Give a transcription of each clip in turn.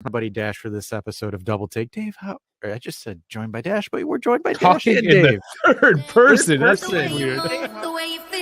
Buddy Dash for this episode of Double Take. Dave, I just said joined by Dash, but we're joined by Dash Talking and in Dave. the third person. That's The way weird. The way you feel.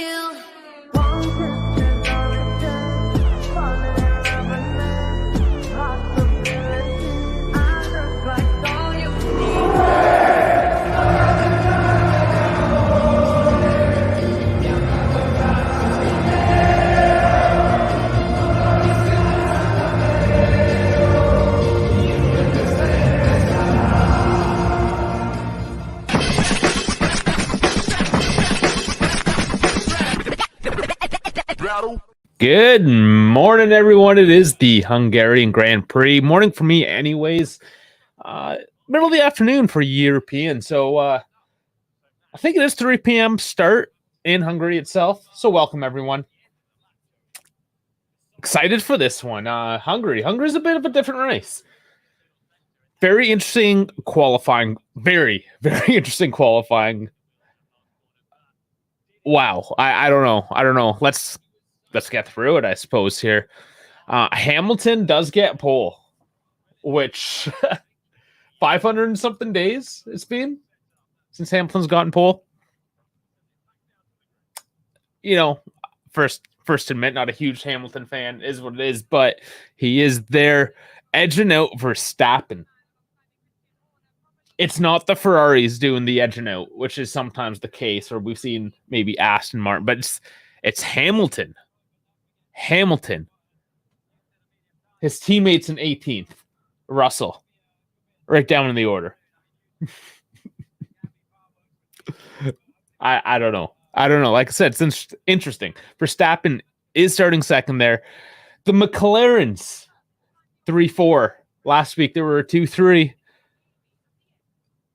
Good morning, everyone. It is the Hungarian Grand Prix. Morning for me anyways. Middle of the afternoon for European. So I think it is 3 p.m. start in Hungary itself. So welcome, everyone. Excited for this one. Hungary. Hungary's a bit of a different race. Very interesting qualifying. Very, very interesting qualifying. Wow. I don't know. Let's get through it, I suppose, here. Hamilton does get pole, which 500 and something days it's been since Hamilton's gotten pole. You know, first admit, not a huge Hamilton fan, is what it is, but he is there edging out Verstappen. It's not the Ferraris doing the edging out, which is sometimes the case, or we've seen maybe Aston Martin, but it's Hamilton. His teammates in 18th, Russell, right down in the order. I don't know. Like I said, it's interesting. Verstappen is starting second there. The McLarens, 3-4. Last week there were 2-3.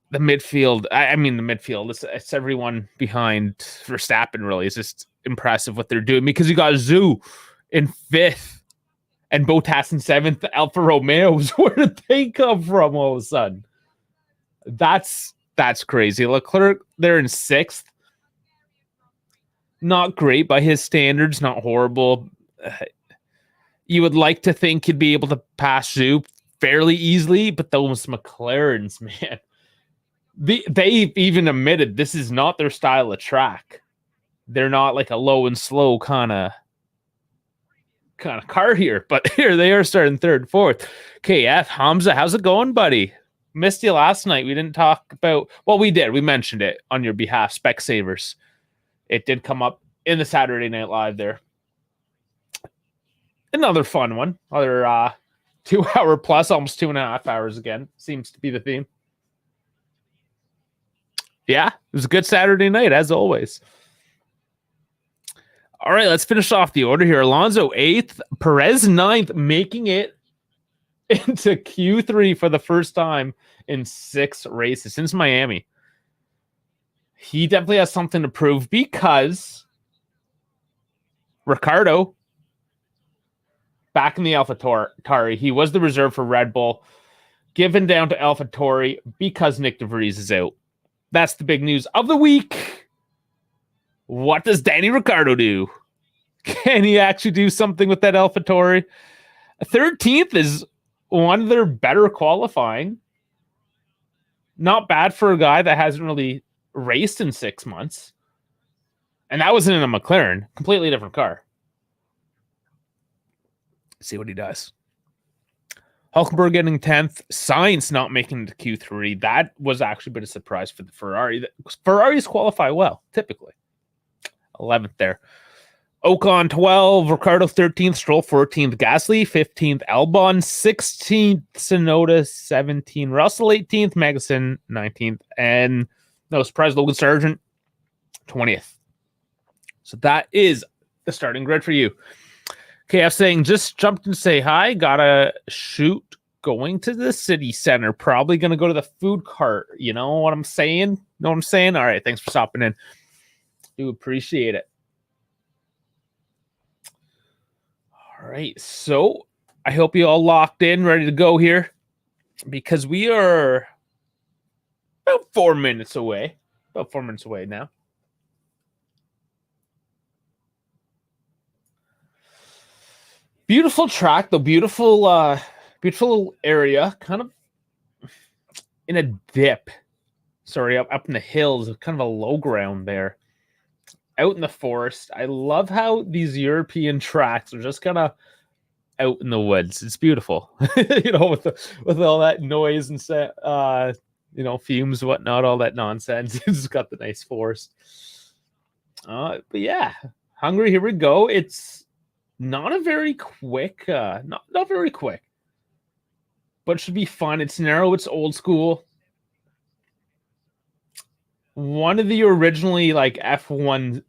The midfield, the midfield, it's everyone behind Verstappen, really. It's just impressive what they're doing, because you got Zhu in 5th and Bottas in 7th. Alfa Romeos, where did they come from all of a sudden? That's crazy. Leclerc, they're in 6th. Not great by his standards, not horrible. You would like to think he'd be able to pass Zhu fairly easily, but those McLarens, man. They've even admitted this is not their style of track. They're not like a low and slow kind of car here, but here they are starting 3rd, 4th. KF, Hamza, how's it going, buddy? Missed you last night. We didn't talk about, well, we did. We mentioned it on your behalf, Specsavers. It did come up in the Saturday Night Live there. Another fun one. Another 2 hour plus, almost 2.5 hours again. Seems to be the theme. Yeah, it was a good Saturday night, as always. All right, let's finish off the order here. Alonso 8th, Perez 9th, making it into Q3 for the first time in 6 races since Miami. He definitely has something to prove, because Ricciardo, back in the AlphaTauri, he was the reserve for Red Bull, given down to AlphaTauri because Nick DeVries is out. That's the big news of the week. What does Danny Ricciardo do? Can he actually do something with that AlphaTauri? 13th is one of their better qualifying. Not bad for a guy that hasn't really raced in 6 months. And that wasn't in a McLaren. Completely different car. See what he does. Hulkenberg getting 10th. Sainz not making it to Q3. That was actually a bit of a surprise for the Ferrari. Ferraris qualify well, typically. 11th there. Ocon 12, Ricciardo 13th, Stroll 14th, Gasly 15th, Albon 16th, Tsunoda 17th, Russell 18th, Magnussen 19th, and no surprise, Logan Sargent 20th. So that is the starting grid for you. KF saying, just jumped and say hi. Gotta shoot. Going to the city center. Probably going to go to the food cart. You know what I'm saying? Know what I'm saying? All right. Thanks for stopping in. Do appreciate it. All right. So I hope you all locked in, ready to go here, because we are about 4 minutes away. About 4 minutes away now. Beautiful track, though. Beautiful Beautiful little area, kind of in a dip. Sorry, up in the hills, kind of a low ground there. Out in the forest. I love how these European tracks are just kind of out in the woods. It's beautiful. With all that noise and fumes, whatnot, all that nonsense. It's got the nice forest. But yeah, Hungary, here we go. It's not a very quick, not very quick, but it should be fun. It's narrow, it's old school. One of the originally like F1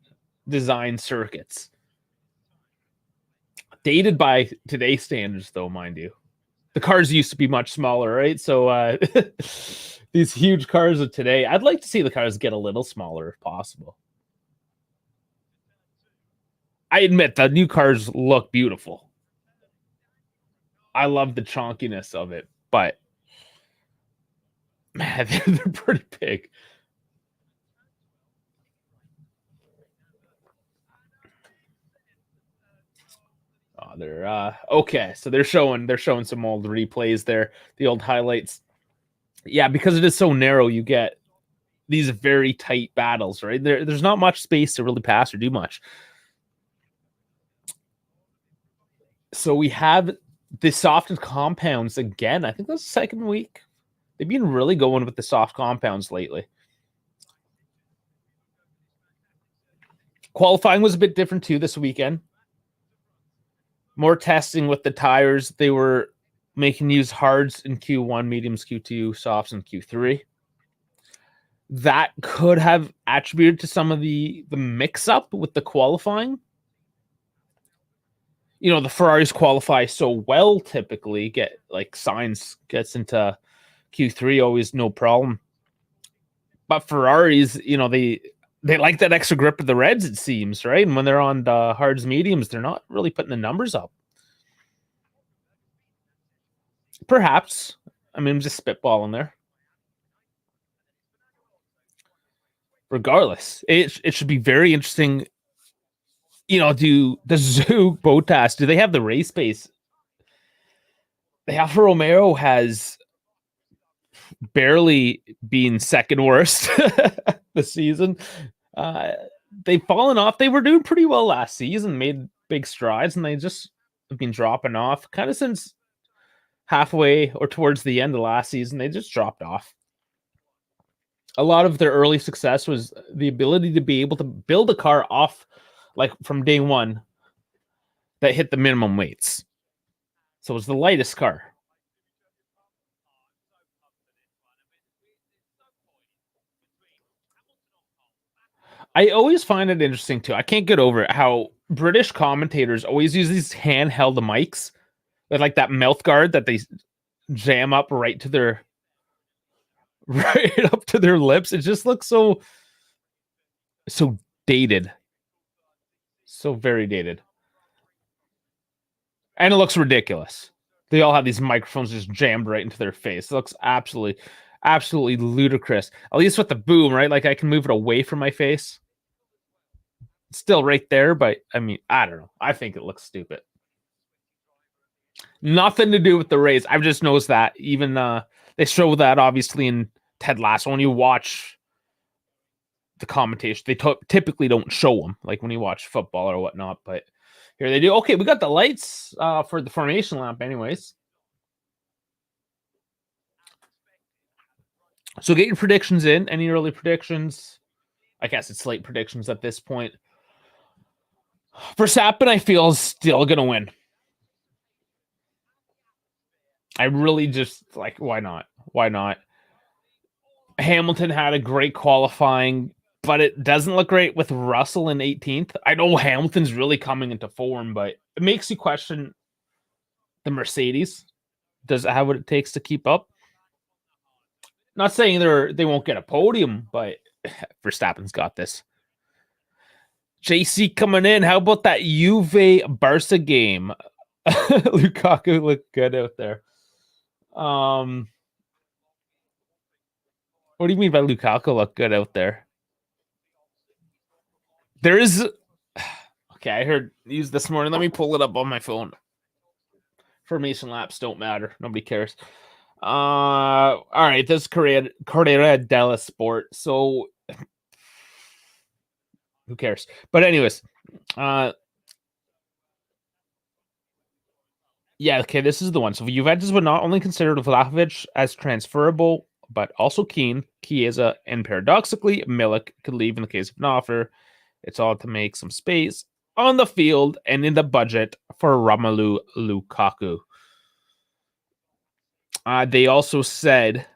design circuits. Dated by today's standards, though, mind you. The cars used to be much smaller, right? So these huge cars of today, I'd like to see the cars get a little smaller if possible. I admit the new cars look beautiful. I love the chonkiness of it, but man, they're pretty big. Oh, they're okay. So they're showing some old replays there, the old highlights. Yeah, because it is so narrow, you get these very tight battles, right? There's not much space to really pass or do much. So we have the softened compounds again. I think that's the second week. They've been really going with the soft compounds lately. Qualifying was a bit different too this weekend. More testing with the tires. They were making use hards in Q1, mediums Q2, softs in Q3. That could have attributed to some of the mix-up with the qualifying. The Ferraris qualify so well typically, get like Sainz gets into Q3, always no problem. But Ferraris, they like that extra grip of the reds, it seems, right? And when they're on the hards mediums, they're not really putting the numbers up. Perhaps. I mean, I'm just spitballing there. Regardless, it should be very interesting. Do the Zug Botas, do they have the race pace? The Alfa Romeo has barely been second worst this season. They've fallen off. They were doing pretty well last season, made big strides, and they just have been dropping off kind of since halfway or towards the end of last season. They just dropped off. A lot of their early success was the ability to be able to build a car off, like from day one, that hit the minimum weights. So it was the lightest car. I always find it interesting too. I can't get over it how British commentators always use these handheld mics with like that mouth guard that they jam up right to their lips. It just looks so dated. So very dated. And it looks ridiculous. They all have these microphones just jammed right into their face. It looks absolutely ludicrous. At least with the boom, right? Like I can move it away from my face. It's still right there, but I mean, I don't know. I think it looks stupid. Nothing to do with the race. I've just noticed that. Even they show that obviously in Ted Lasso. When you watch the commentation, they typically don't show them, like when you watch football or whatnot, but here they do. Okay, we got the lights for the formation lamp anyways. So get your predictions in. Any early predictions? I guess it's late predictions at this point. Verstappen, I feel, is still going to win. I really just, like, why not? Why not? Hamilton had a great qualifying, but it doesn't look great with Russell in 18th. I know Hamilton's really coming into form, but it makes you question the Mercedes. Does it have what it takes to keep up? Not saying they won't get a podium, but Verstappen's got this. JC coming in. How about that Juve Barca game? Lukaku looked good out there. What do you mean by Lukaku looked good out there? There is... Okay, I heard news this morning. Let me pull it up on my phone. Formation laps don't matter. Nobody cares. All right, this is Corriere dello Sport. So who cares? But anyways, yeah, okay, this is the one. So Juventus would not only consider Vlahovic as transferable, but also Chiesa, and paradoxically, Milik could leave in the case of an offer. It's all to make some space on the field and in the budget for Romelu Lukaku. They also said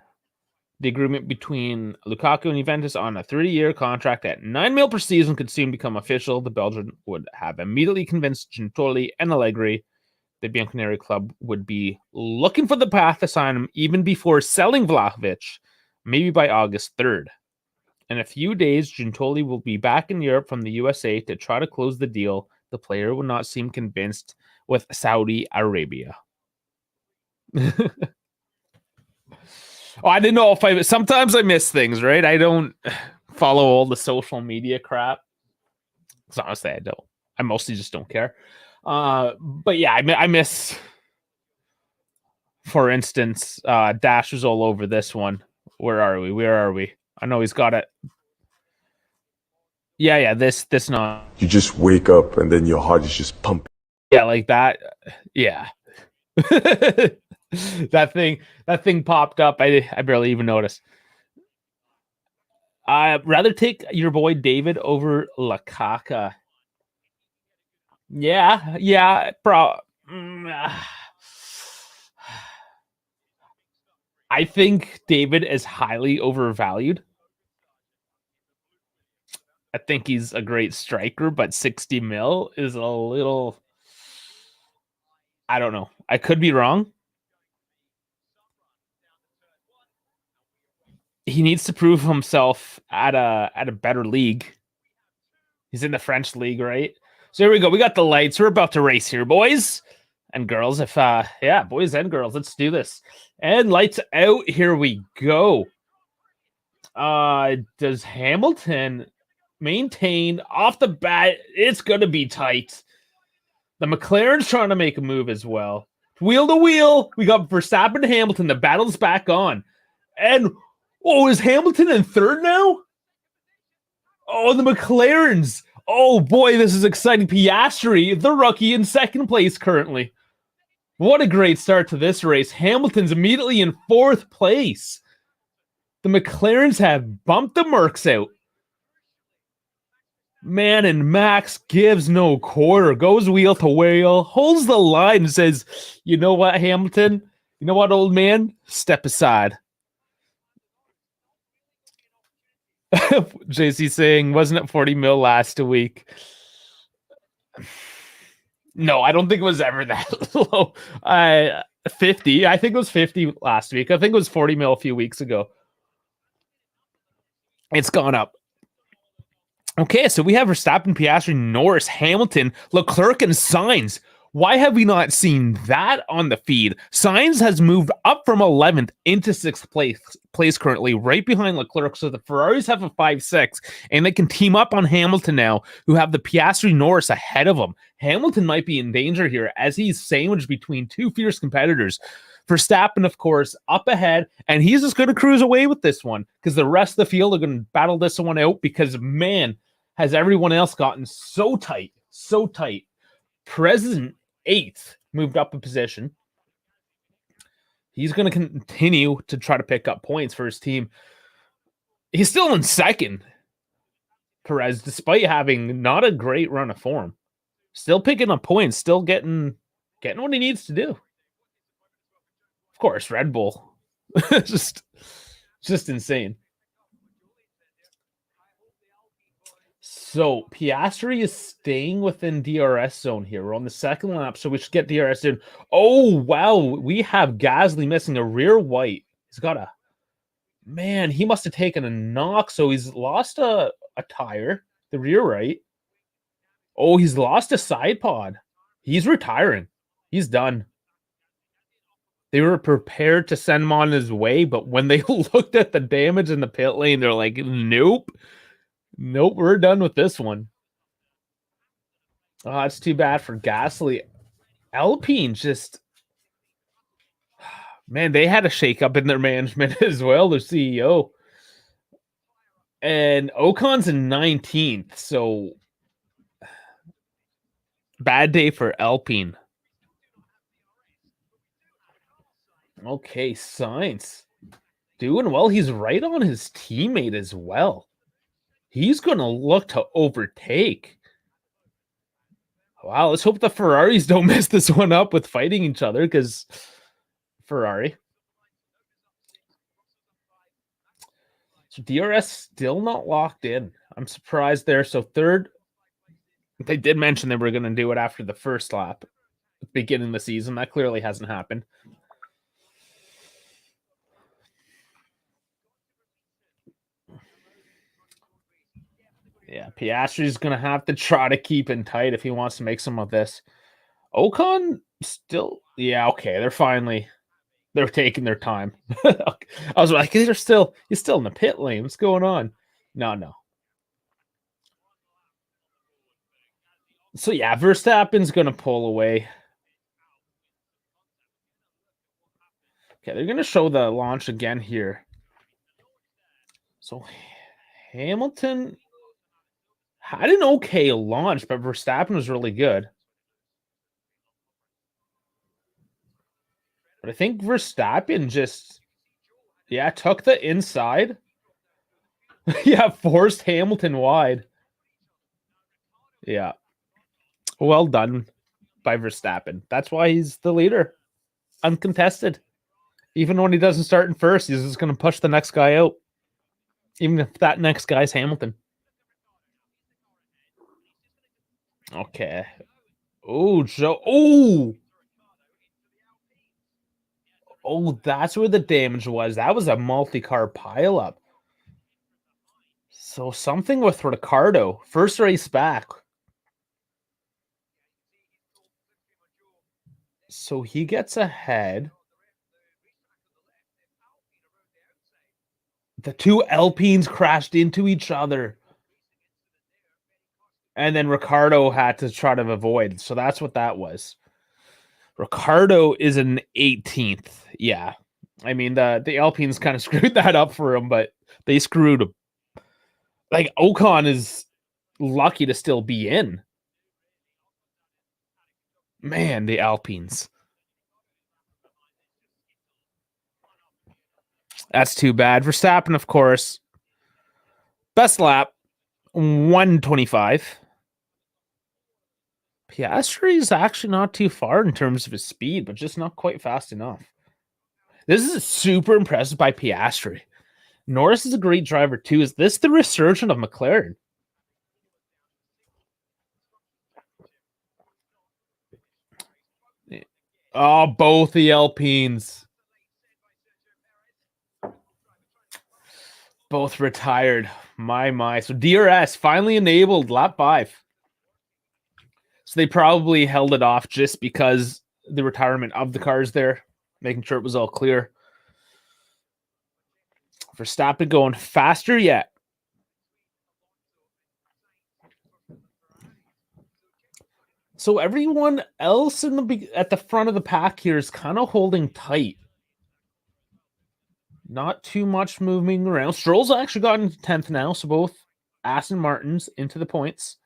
the agreement between Lukaku and Juventus on a 30-year contract at $9 million per season could soon become official. The Belgian would have immediately convinced Gentoli and Allegri the Bianconeri club would be looking for the path to sign him even before selling Vlahovic, maybe by August 3rd. In a few days, Gentoli will be back in Europe from the USA to try to close the deal. The player would not seem convinced with Saudi Arabia. I didn't know if sometimes I miss things, right? I don't follow all the social media crap. So honestly, I don't. I mostly just don't care. But yeah, I miss, for instance, Dash was all over this one. Where are we? I know he's got it. Yeah, this not. You just wake up and then your heart is just pumping. Yeah, like that. Yeah. that thing popped up. I barely even noticed. I'd rather take your boy David over Lukaku. Yeah, bro. I think David is highly overvalued. I think he's a great striker, but 60 mil is a little... I don't know. I could be wrong. He needs to prove himself at a better league. He's in the French league, right? So here we go. We got the lights. We're about to race here, boys and girls. Boys and girls, let's do this. And lights out. Here we go. Does Hamilton maintain off the bat? It's gonna be tight. The McLaren's trying to make a move as well. Wheel to wheel. We got Verstappen and Hamilton. The battle's back on. And is Hamilton in third now? Oh, the McLarens. Oh boy, this is exciting. Piastri, the rookie, in second place currently. What a great start to this race. Hamilton's immediately in fourth place. The McLarens have bumped the Mercs out. Man, and Max gives no quarter. Goes wheel to wheel. Holds the line and says, you know what, Hamilton? You know what, old man? Step aside. JC saying, wasn't it 40 mil last week? No, I don't think it was ever that low. 50. I think it was 50 last week. I think it was 40 mil a few weeks ago. It's gone up. Okay, so we have Verstappen, Piastri, Norris, Hamilton, Leclerc, and Sainz. Why have we not seen that on the feed? Sainz has moved up from 11th into 6th place currently, right behind Leclerc. So the Ferraris have a 5-6, and they can team up on Hamilton now, who have the Piastri Norris ahead of them. Hamilton might be in danger here as he's sandwiched between two fierce competitors. Verstappen, of course, up ahead, and he's just going to cruise away with this one because the rest of the field are going to battle this one out because, man, has everyone else gotten so tight. President 8th moved up a position. He's going to continue to try to pick up points for his team. He's still in second, Perez, despite having not a great run of form. Still picking up points, still getting what he needs to do. Of course, Red Bull. just insane. So Piastri is staying within DRS zone here. We're on the second lap, so we should get DRS in. Oh, wow. We have Gasly missing a rear white. He's got a... Man, he must have taken a knock, so he's lost a tire, the rear right. Oh, he's lost a side pod. He's retiring. He's done. They were prepared to send him on his way, but when they looked at the damage in the pit lane, they're like, nope, we're done with this one. Oh, it's too bad for Gasly. Alpine just Man, they had a shakeup in their management as well, their CEO. And Ocon's in 19th, so bad day for Alpine. Okay, Sainz doing well. He's right on his teammate as well. He's going to look to overtake. Wow, let's hope the Ferraris don't mess this one up with fighting each other, because Ferrari. So DRS still not locked in. I'm surprised there. So third, they did mention they were going to do it after the first lap, beginning of the season. That clearly hasn't happened. Yeah, Piastri's going to have to try to keep in tight if he wants to make some of this. Ocon still, yeah, okay. They're taking their time. I was like, he's still in the pit lane. What's going on? No. So yeah, Verstappen's going to pull away. Okay, they're going to show the launch again here. So Hamilton had an okay launch, but Verstappen was really good. But I think Verstappen just, took the inside. Forced Hamilton wide. Yeah. Well done by Verstappen. That's why he's the leader. Uncontested. Even when he doesn't start in first, he's just going to push the next guy out. Even if that next guy's Hamilton. Okay. Oh, Joe. Oh, that's where the damage was. That was a multi-car pileup. So something with Ricardo. First race back. So he gets ahead. The two Alpines crashed into each other. And then Ricardo had to try to avoid. So that's what that was. Ricardo is an 18th. Yeah. I mean, the Alpines kind of screwed that up for him, but they screwed him. Like, Ocon is lucky to still be in. Man, the Alpines. That's too bad. Verstappen, of course. Best lap, 125. Piastri is actually not too far in terms of his speed, but just not quite fast enough. This is super impressive by Piastri. Norris is a great driver too. Is this the resurgence of McLaren? Oh, both the Alpines. Both retired. My. So DRS finally enabled lap 5. So they probably held it off just because the retirement of the cars there, making sure it was all clear. Verstappen going faster yet. So everyone else at the front of the pack here is kind of holding tight. Not too much moving around. Stroll's actually gotten 10th now, so both Aston Martins into the points.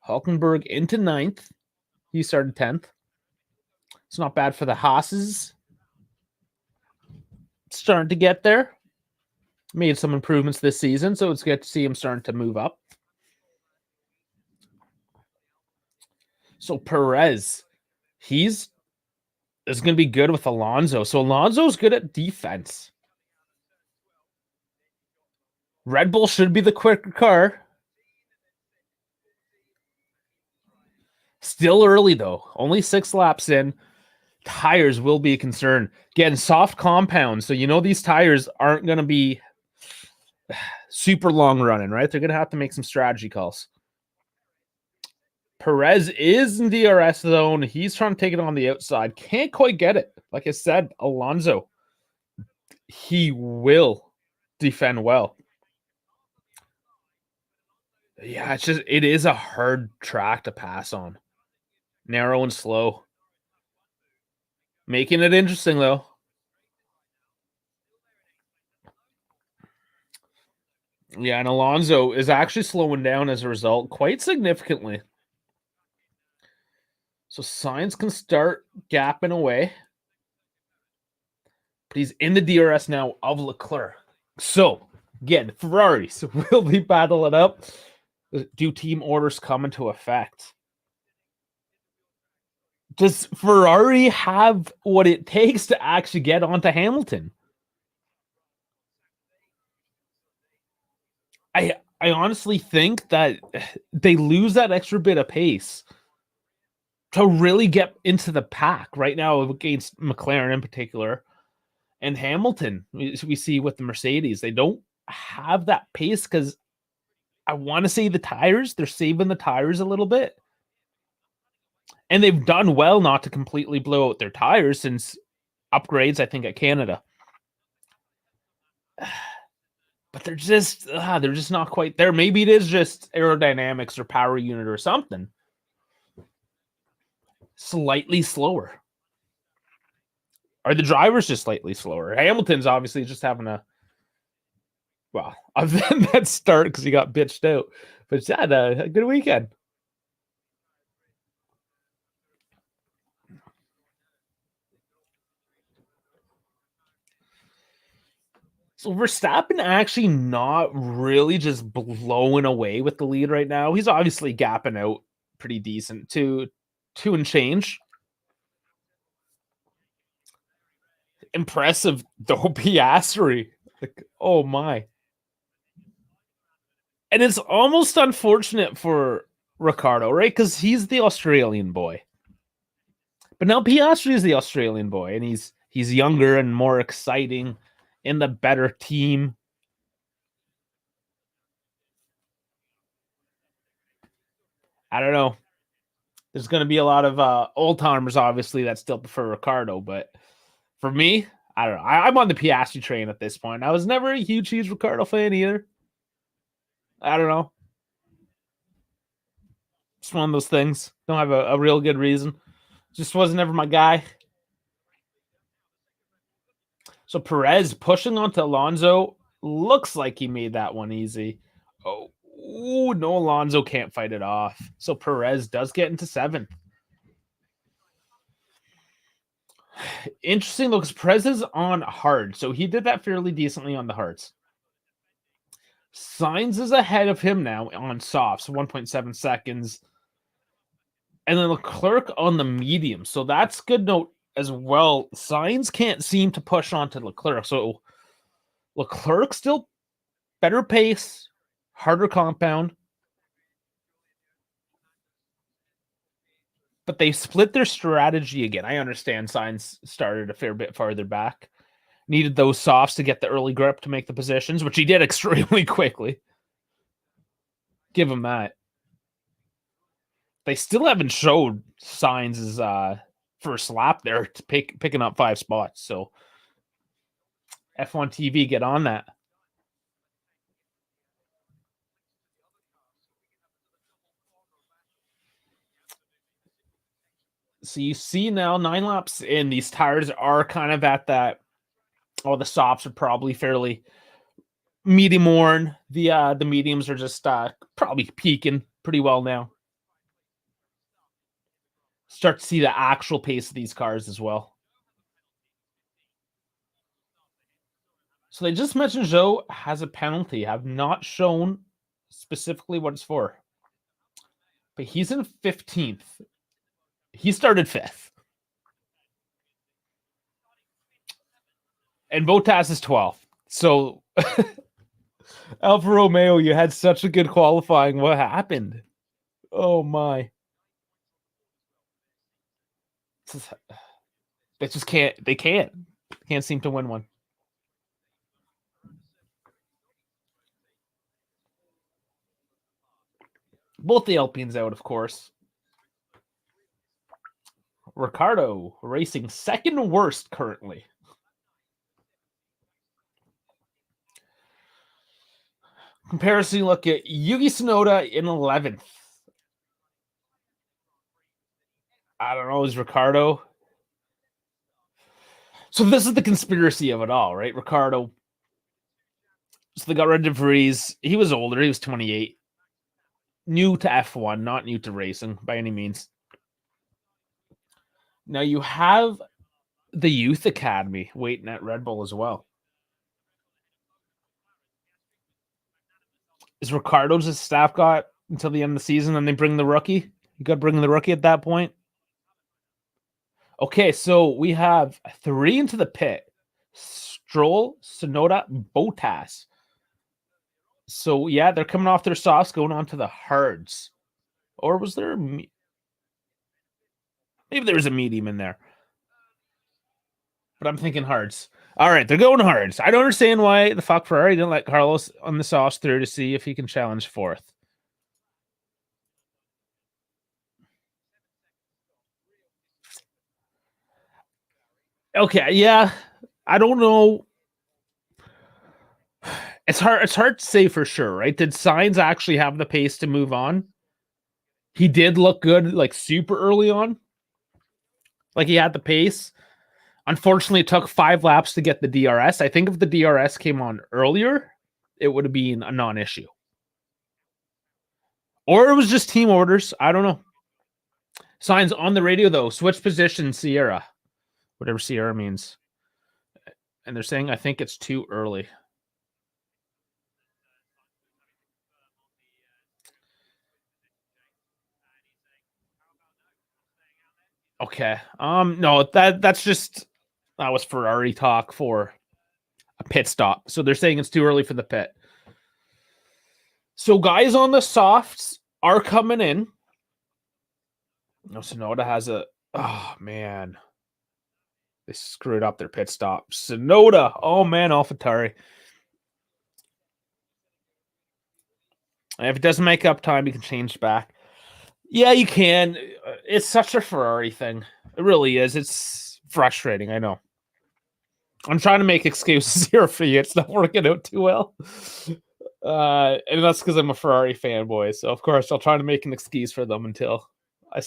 Hulkenberg into 9th. He started 10th. It's not bad for the Haas's. Starting to get there. Made some improvements this season, so it's good to see him starting to move up. So Perez, is going to be good with Alonso. So Alonso's good at defense. Red Bull should be the quicker car. Still early, though. Only 6 laps in. Tires will be a concern. Again, soft compound. So, these tires aren't going to be super long running, right? They're going to have to make some strategy calls. Perez is in DRS zone. He's trying to take it on the outside. Can't quite get it. Like I said, Alonso, he will defend well. Yeah, it is a hard track to pass on. Narrow and slow. Making it interesting, though. Yeah, and Alonso is actually slowing down as a result quite significantly. So Sainz can start gapping away. But he's in the DRS now of Leclerc. So, again, Ferraris, will they battle it up? Do team orders come into effect? Does Ferrari have what it takes to actually get onto Hamilton? I honestly think that they lose that extra bit of pace to really get into the pack right now against McLaren in particular. And Hamilton, we see with the Mercedes, they don't have that pace because I want to say the tires, they're saving the tires a little bit. And they've done well not to completely blow out their tires since upgrades, I think, at Canada. But they're just not quite there. Maybe it is just aerodynamics or power unit or something. Slightly slower. Are the drivers just slightly slower? Hamilton's obviously just having other than that start because he got bitched out. But yeah, a good weekend. So Verstappen actually not really just blowing away with the lead right now. He's obviously gapping out pretty decent to 2 and change. Impressive though, Piastri. Like, oh my. And it's almost unfortunate for Ricardo, right? Because he's the Australian boy. But now Piastri is the Australian boy, and he's younger and more exciting in the better team. I don't know. There's going to be a lot of old timers, obviously, that still prefer Ricardo. But for me, I don't know. I'm on the Piastri train at this point. I was never a huge Ricardo fan either. I don't know. Just one of those things. Don't have a real good reason. Just wasn't ever my guy. So Perez pushing onto Alonso. Looks like he made that one easy. Oh, ooh, no, Alonso can't fight it off. So Perez does get into 7th. Interesting though, because Perez is on hard. So he did that fairly decently on the hards. Sainz is ahead of him now on softs, 1.7 seconds. And then Leclerc on the medium. So that's good note as well. Sainz can't seem to push onto Leclerc. So Leclerc still better pace, harder compound. But they split their strategy again. I understand Sainz started a fair bit farther back. Needed those softs to get the early grip to make the positions, which he did extremely quickly. Give him that. They still haven't showed Sainz's first lap there to picking up 5 spots. So F1 TV, get on that. So you see now 9 laps in, these tires are kind of at that. Oh, the softs are probably fairly medium worn. The mediums are just probably peaking pretty well now. Start to see the actual pace of these cars as well. So they just mentioned Zhou has a penalty. Have not shown specifically what it's for. But he's in 15th. He started 5th. And Bottas is 12th. So Alfa Romeo, you had such a good qualifying. What happened? Oh my. They just can't. They can't seem to win one. Both the Alpines out, of course. Ricardo racing second worst currently. Comparison look at Yuki Tsunoda in 11th. I don't know, is Ricardo. So this is the conspiracy of it all, right? Ricardo So they got rid of Prix. He was older. He was 28. New to F1, not new to racing by any means. Now you have the Youth Academy waiting at Red Bull as well. Is Ricardo's staff got until the end of the season and they bring the rookie? You got to bring the rookie at that point? Okay, so we have 3 into the pit. Stroll, Sonoda, Bottas. So, yeah, they're coming off their softs, going on to the hards. Or was there... Maybe there was a medium in there. But I'm thinking hards. All right, they're going hards. I don't understand why the fuck Ferrari didn't let Carlos on the softs through to see if he can challenge 4th. Okay, yeah. I don't know. It's hard to say for sure, right? Did Sainz actually have the pace to move on? He did look good, like super early on. Like he had the pace. Unfortunately, it took 5 laps to get the DRS. I think if the DRS came on earlier, it would have been a non-issue. Or it was just team orders. I don't know. Sainz on the radio, though. Switch position, Sierra. Whatever Sierra means. And they're saying, I think it's too early. Okay. No, that was Ferrari talk for a pit stop. So they're saying it's too early for the pit. So guys on the softs are coming in. No, Sonoda has a... Oh, man. They screwed up their pit stop. Sonoda. Oh, man, AlphaTauri. And if it doesn't make up time, you can change back. Yeah, you can. It's such a Ferrari thing. It really is. It's frustrating, I know. I'm trying to make excuses here for you. It's not working out too well. And that's because I'm a Ferrari fanboy. So, of course, I'll try to make an excuse for them until I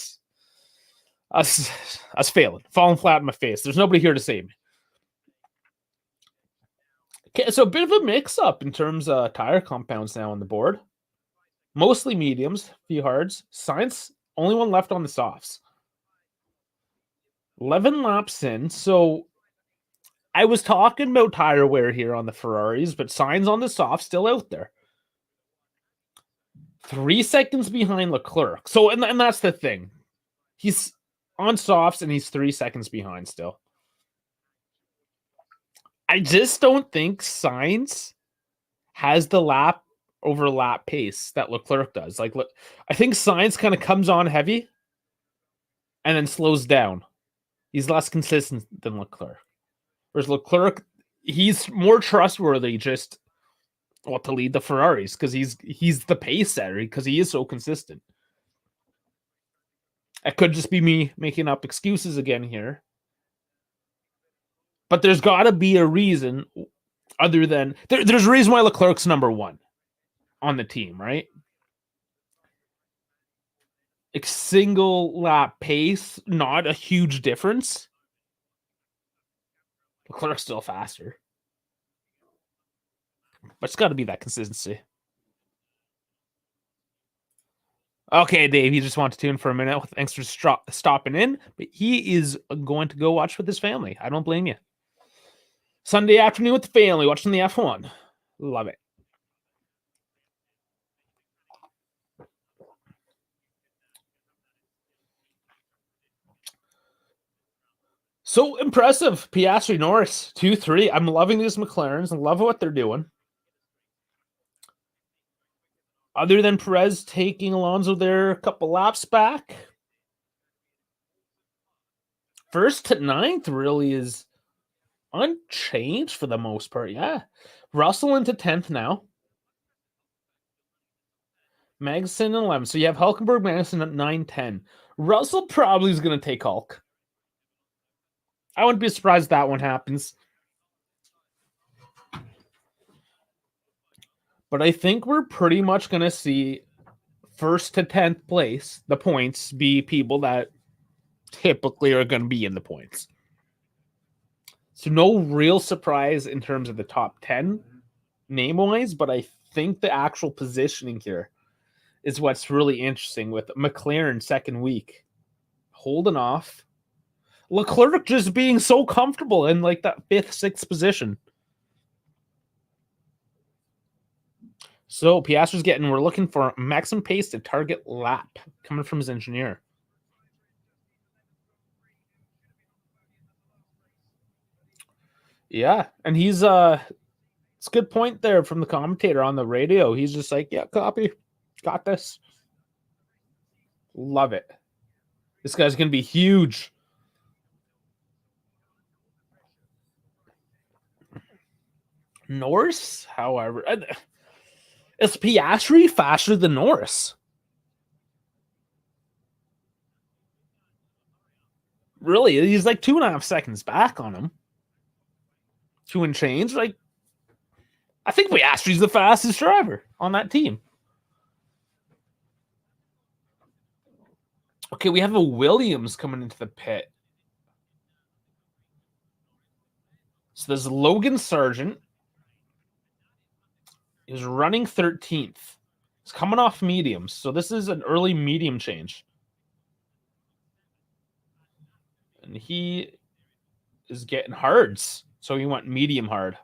was failing, falling flat in my face. There's nobody here to save me. Okay, so a bit of a mix-up in terms of tire compounds now on the board. Mostly mediums, few hards. Sainz, only one left on the softs. 11 laps in, so I was talking about tire wear here on the Ferraris, but Sainz on the soft still out there. 3 seconds behind Leclerc. So, and that's the thing. He's on softs and he's 3 seconds behind still. I just don't think Sainz has the lap over lap pace that Leclerc does. Like, I think Sainz kind of comes on heavy and then slows down. He's less consistent than Leclerc. Whereas Leclerc, he's more trustworthy just to lead the Ferraris because he's the pace setter because he is so consistent. It could just be me making up excuses again here. But there's got to be a reason other than... There's a reason why Leclerc's number 1 on the team, right? A single lap pace, not a huge difference. Leclerc's still faster. But it's got to be that consistency. Okay, Dave, you just want to tune for a minute. Thanks for stopping in. But he is going to go watch with his family. I don't blame you. Sunday afternoon with the family, watching the F1. Love it. So impressive. Piastri, Norris, 2-3. I'm loving these McLarens. I love what they're doing. Other than Perez taking Alonso there a couple laps back. 1st to 9th really is unchanged for the most part. Yeah. Russell into 10th now. Magnussen 11. So you have Hulkenberg, Magnussen at 9-10. Russell probably is going to take Hulk. I wouldn't be surprised if that one happens. But I think we're pretty much going to see 1st to 10th place, the points, be people that typically are going to be in the points. So no real surprise in terms of the top 10. name-wise, but I think the actual positioning here is what's really interesting with McLaren second week. Holding off. Leclerc just being so comfortable in like that 5th, 6th position. So Piastri's we're looking for maximum pace to target lap coming from his engineer. Yeah, and he's it's a good point there from the commentator on the radio. He's just like, yeah, copy. Got this. Love it. This guy's going to be huge. Norris, however, is Piastri faster than Norris? Really? He's like 2.5 seconds back on him. 2 and change. Like, I think Piastri's the fastest driver on that team. Okay, we have a Williams coming into the pit. So there's Logan Sargent. He's running 13th. He's coming off mediums. So this is an early medium change. And he is getting hards. So he went medium hard.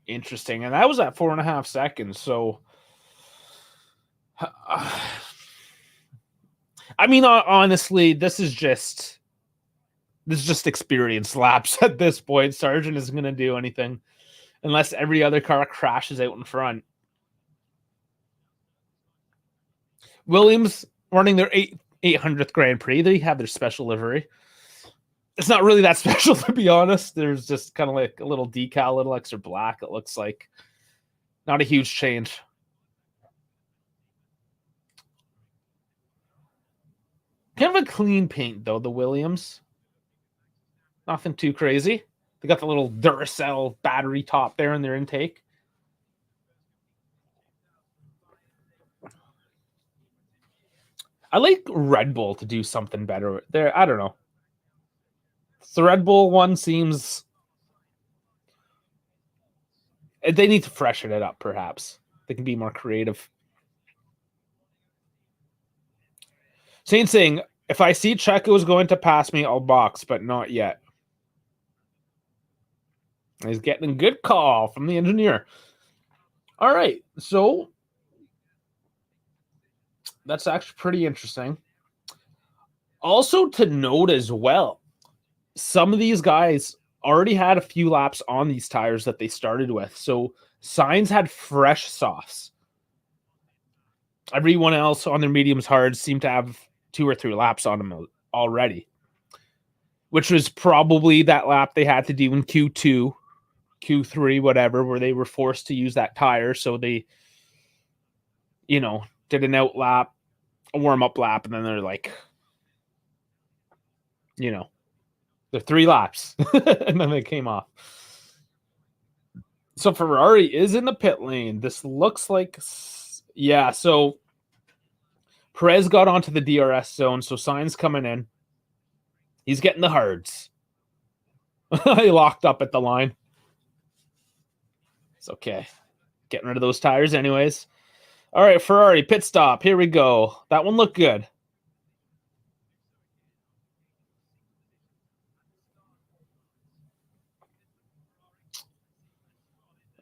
Interesting. And that was at 4.5 seconds. So, I mean, honestly, this is just experience laps at this point. Sargent isn't going to do anything unless every other car crashes out in front. Williams running their 800th Grand Prix. They have their special livery. It's not really that special, to be honest. There's just kind of like a little decal, a little extra black, it looks like. Not a huge change. Kind of a clean paint, though, the Williams. Nothing too crazy. They got the little Duracell battery top there in their intake. I like Red Bull to do something better there. I don't know. The Red Bull one seems... They need to freshen it up, perhaps. They can be more creative. Shane saying, if I see Checo is going to pass me, I'll box, but not yet. He's getting a good call from the engineer. All right, so that's actually pretty interesting. Also to note as well, some of these guys already had a few laps on these tires that they started with. So Sainz had fresh softs. Everyone else on their mediums hards seemed to have 2 or 3 laps on them already, which was probably that lap they had to do in Q2, Q3, whatever, where they were forced to use that tire. So they, did an out lap, a warm-up lap, and then they're like, they're 3 laps, and then they came off. So Ferrari is in the pit lane. This looks like, yeah, so Perez got onto the DRS zone, so Sainz coming in. He's getting the hards. He locked up at the line. It's okay. Getting rid of those tires anyways. All right, Ferrari, pit stop. Here we go. That one looked good.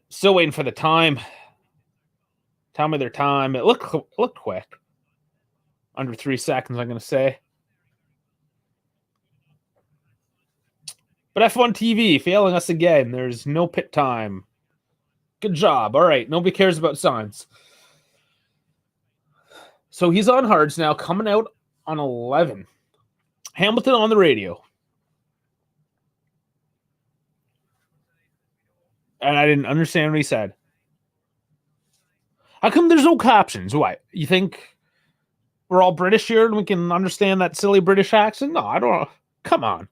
Still waiting for the time. Tell me their time. It looked quick. Under 3 seconds, I'm going to say. But F1 TV failing us again. There's no pit time. Good job. All right. Nobody cares about Sainz. So he's on hards now, coming out on 11. Hamilton on the radio. And I didn't understand what he said. How come there's no captions? What? You think we're all British here and we can understand that silly British accent? No, I don't know. Come on.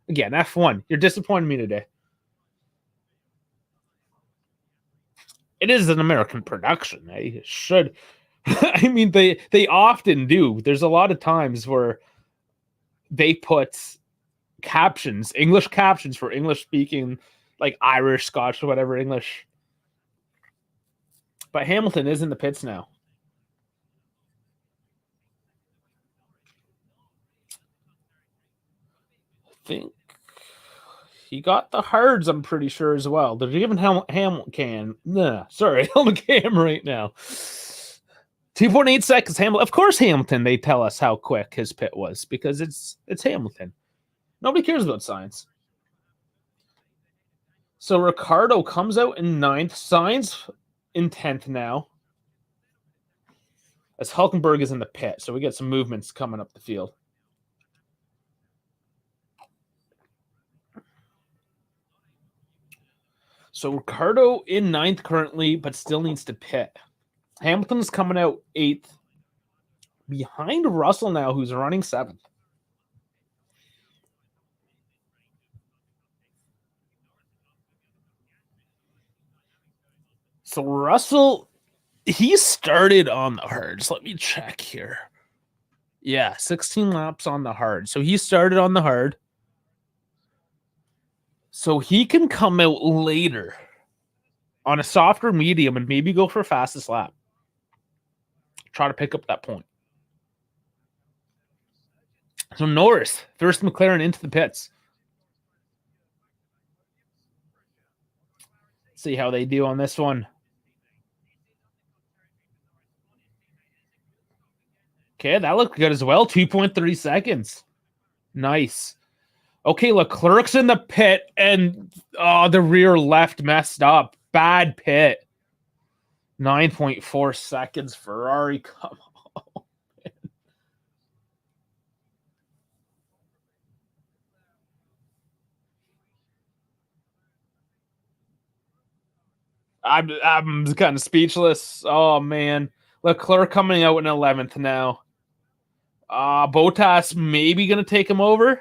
Again, F1. You're disappointing me today. It is an American production. They should. I mean, they often do. There's a lot of times where they put captions, English captions for English speaking, like Irish, Scotch, or whatever English. But Hamilton is in the pits now. I think he got the hards, I'm pretty sure, as well. They're giving Hamilton Cam right now. 2.8 seconds, Hamilton. Of course, Hamilton, they tell us how quick his pit was because it's Hamilton. Nobody cares about science. So Ricardo comes out in 9th. Sainz in 10th now. As Hulkenberg is in the pit. So we get some movements coming up the field. So Ricardo in 9th currently, but still needs to pit. Hamilton's coming out 8th. Behind Russell now, who's running 7th. So Russell, he started on the hards. Let me check here. Yeah, 16 laps on the hard. So he started on the hard. So he can come out later on a softer medium and maybe go for fastest lap. Try to pick up that point. So Norris, first McLaren into the pits. See how they do on this one. Okay, that looked good as well. 2.3 seconds. Nice. Okay, Leclerc's in the pit, and the rear left messed up. Bad pit. 9.4 seconds. Ferrari, come on. I'm kind of speechless. Oh, man. Leclerc coming out in 11th now. Bottas maybe going to take him over.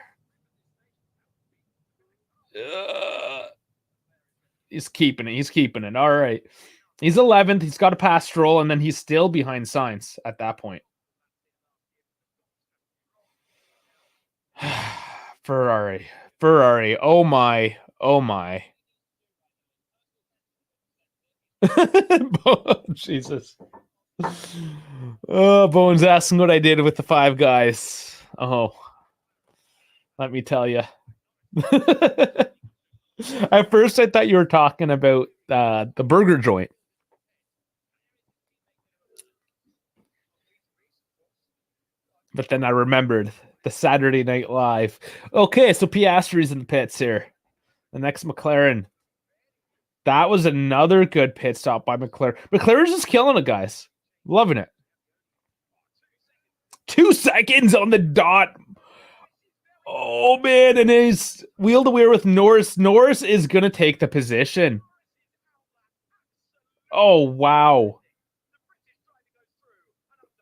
He's keeping it. He's keeping it. All right. He's 11th. He's got to pass Stroll, and then he's still behind Sainz at that point. Ferrari. Oh, my. Oh, my. Jesus. Oh, Bones asking what I did with the 5 guys. Oh, let me tell you. At first, I thought you were talking about the burger joint. But then I remembered the Saturday Night Live. Okay, so Piastri's in the pits here. The next McLaren. That was another good pit stop by McLaren. McLaren's just killing it, guys. Loving it. 2 seconds on the dot. Oh, man. And he's wheel to wheel with Norris. Norris is going to take the position. Oh, wow.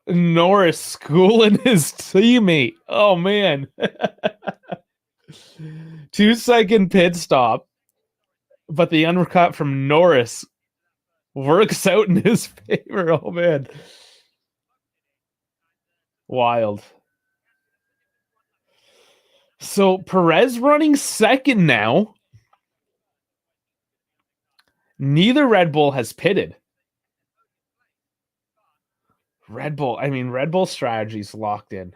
Norris schooling his teammate. Oh, man. 2 second pit stop. But the undercut from Norris works out in his favor. Oh, man. Wild. So Perez running second now. Neither Red Bull has pitted. Red Bull strategy's locked in.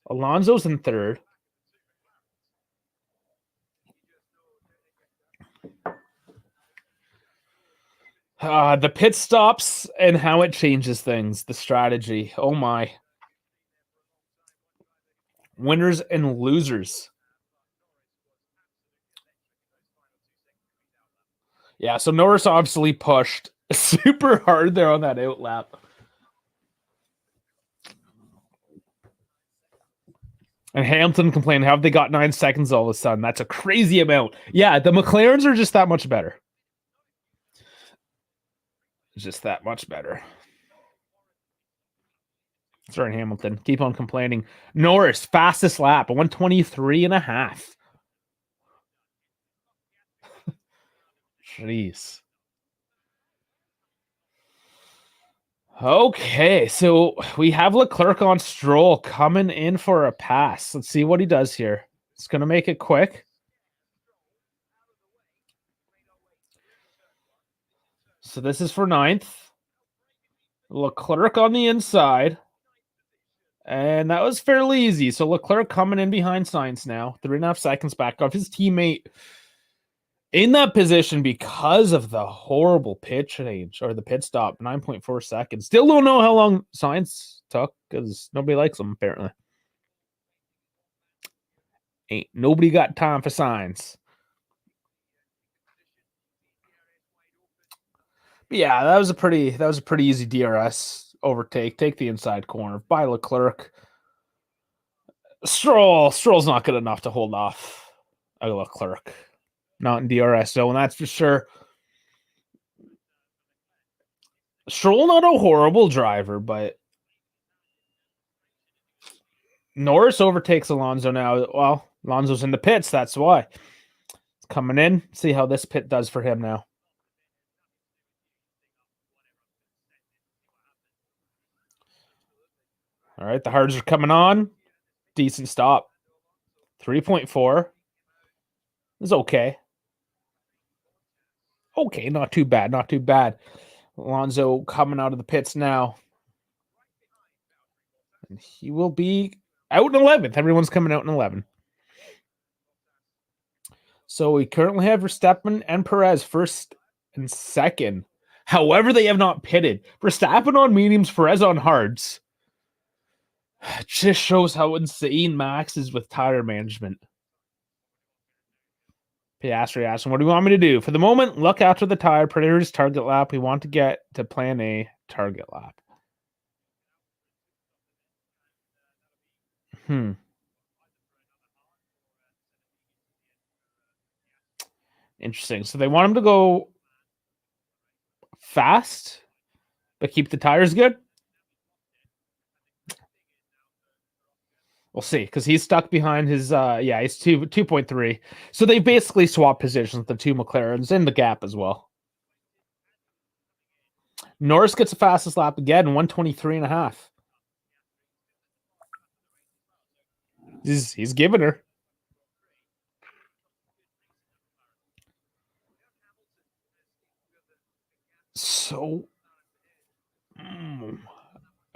Alonso's in third. The pit stops and how it changes things. The strategy. Oh my. Winners and losers. Yeah, so Norris obviously pushed super hard there on that outlap. And Hamilton complained, have they got 9 seconds all of a sudden? That's a crazy amount. Yeah, the McLarens are just that much better. Just that much better. Sorry, Hamilton. Keep on complaining. Norris, fastest lap, 1:23.5. Jeez. Okay, so we have Leclerc on Stroll coming in for a pass. Let's see what he does here. It's going to make it quick. So this is for 9th. Leclerc on the inside. And that was fairly easy. So Leclerc coming in behind Sainz now. 3.5 seconds back off his teammate in that position because of the horrible pit change or the pit stop. 9.4 seconds. Still don't know how long Sainz took because nobody likes him, apparently. Ain't nobody got time for Sainz. But yeah, that was a pretty easy DRS overtake. Take the inside corner by Leclerc. Stroll's not good enough to hold off a Leclerc. Not in DRS zone, that's for sure. Stroll not a horrible driver, but Norris overtakes Alonso now. Well, Alonso's in the pits, that's why. It's coming in. See how this pit does for him now. All right, the hards are coming on. Decent stop. 3.4. It's okay. Okay, not too bad, not too bad. Alonso coming out of the pits now. And he will be out in 11th. Everyone's coming out in 11th. So we currently have Verstappen and Perez first and second. However, they have not pitted. Verstappen on mediums, Perez on hards. It just shows how insane Max is with tire management. Piastri asking, what do you want me to do? For the moment, look after the tire. Predators target lap. We want to get to plan A target lap. Interesting. So they want him to go fast, but keep the tires good? We'll see, because he's stuck behind his, he's 2.3. So they basically swap positions, the two McLarens, in the gap as well. Norris gets the fastest lap again, 123.5. He's giving her. So, I'm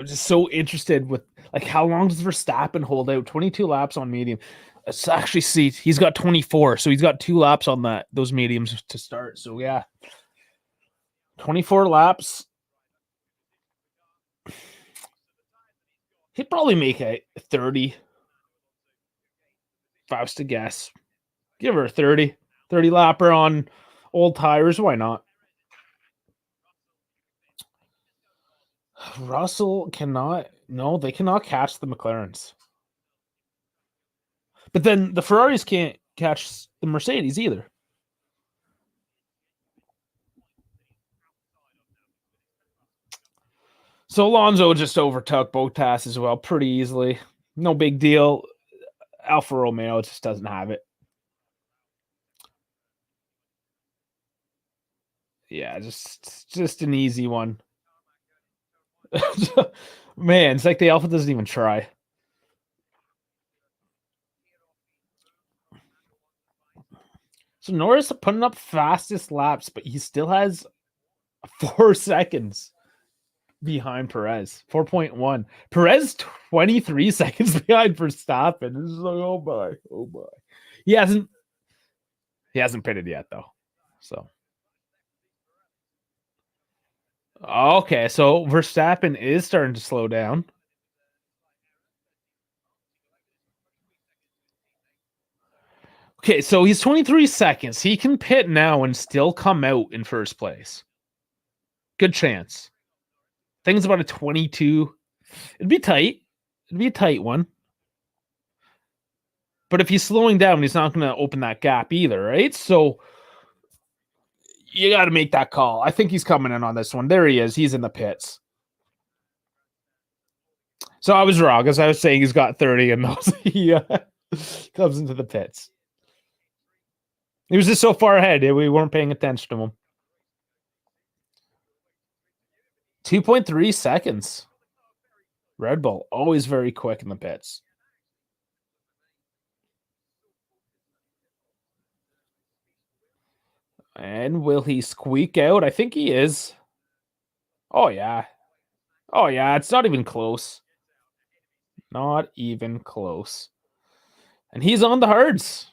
just so interested with, like, how long does Verstappen hold out? 22 laps on medium. Let's actually see. He's got 24, so he's got 2 laps on those mediums to start. So, yeah. 24 laps. He'd probably make a 30. If I was to guess. Give her a 30. 30 lapper on old tires. Why not? Russell cannot. No, they cannot catch the McLarens. But then the Ferraris can't catch the Mercedes either. So Alonso just overtook Bottas as well pretty easily. No big deal. Alfa Romeo just doesn't have it. Yeah, just an easy one. Man, it's like the Alpha doesn't even try. So Norris putting up fastest laps, but he still has 4 seconds behind Perez. 4.1. Perez 23 seconds behind Verstappen. This is like, oh my. He hasn't pitted yet though. So okay, so Verstappen is starting to slow down. Okay, so he's 23 seconds. He can pit now and still come out in first place. Good chance. Thing's about a 22. It'd be tight. It'd be a tight one. But if he's slowing down, he's not going to open that gap either, right? So you got to make that call. I think he's coming in on this one. There he is. He's in the pits. So I was wrong, as I was saying he's got 30 and those he comes into the pits. He was just so far ahead. We weren't paying attention to him. 2.3 seconds. Red Bull, always very quick in the pits. And will he squeak out? I think he is. Oh, yeah. Oh, yeah. It's not even close. Not even close. And he's on the hards.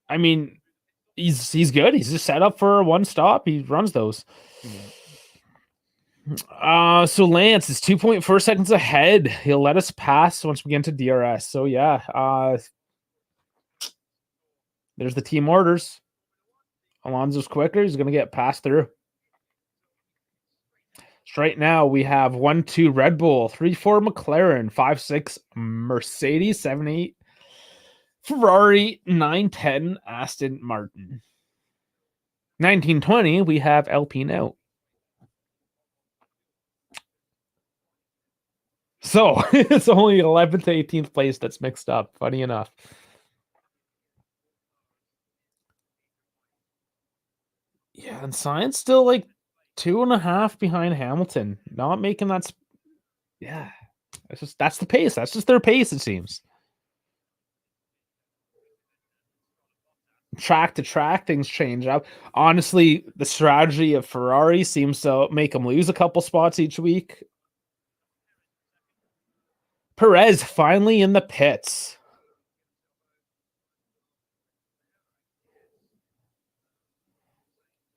I mean, he's good. He's just set up for one stop. He runs those. So Lance is 2.4 seconds ahead. He'll let us pass once we get into DRS. So yeah, there's the team orders. Alonso's quicker. He's gonna get passed through. So right now we have 1-2 Red Bull, 3-4 McLaren, 5-6 Mercedes, 7-8 Ferrari, 9-10 Aston Martin. 19-20 we have Alpine out. So it's only 11th to 18th place that's mixed up. Funny enough. Yeah, and Sainz still like 2.5 behind Hamilton. Not making that. Yeah, that's the pace. That's just their pace, it seems. Track to track, things change up. Honestly, the strategy of Ferrari seems to make them lose a couple spots each week. Perez finally in the pits.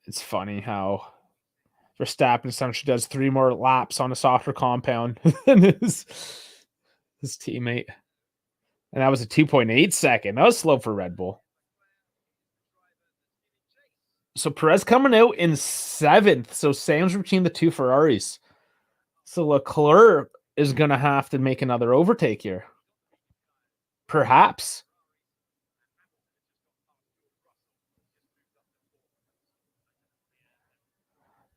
It's funny how Verstappen essentially does 3 more laps on a softer compound than his teammate. And that was a 2.8 second. That was slow for Red Bull. So Perez coming out in 7th. So Sam's between the two Ferraris. So Leclerc is going to have to make another overtake here. Perhaps.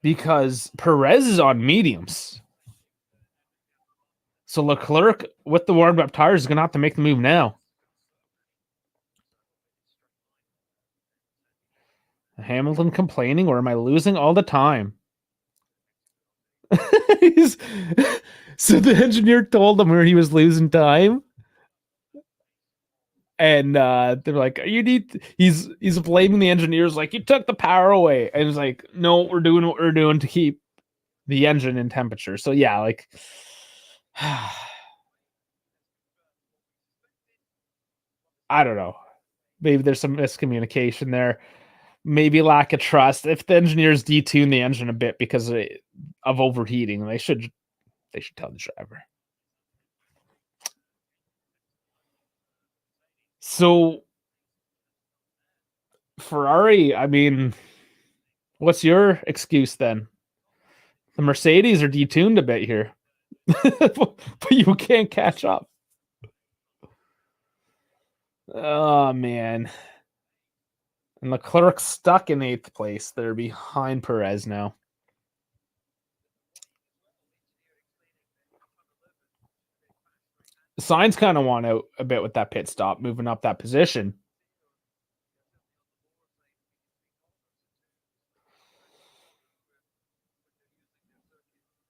Because Perez is on mediums. So Leclerc, with the warmed up tires, is going to have to make the move now. Hamilton complaining, or am I losing all the time? So the engineer told him where he was losing time. And they're like, you need. He's blaming the engineers, like, you took the power away. And he's like, no, we're doing what we're doing to keep the engine in temperature. So yeah, like, I don't know. Maybe there's some miscommunication there. Maybe lack of trust. If the engineers detune the engine a bit because of overheating, they should tell the driver. So Ferrari, I mean, what's your excuse then? The Mercedes are detuned a bit here, but you can't catch up. Oh man. And Leclerc stuck in 8th place. They're behind Perez now. Sainz kind of won out a bit with that pit stop, moving up that position.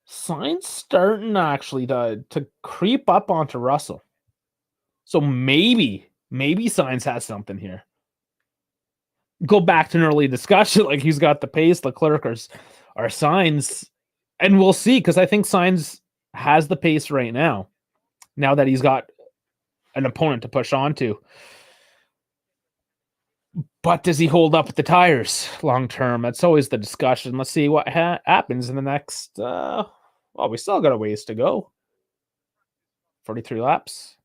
Sainz starting actually to creep up onto Russell. So maybe Sainz has something here. Go back to an early discussion, like he's got the pace, Leclerc or Sainz, and we'll see, because I think Sainz has the pace right now that he's got an opponent to push onto. But does he hold up with the tires long term? That's always the discussion. Let's see what happens in the next. Well, we still got a ways to go. 43 laps.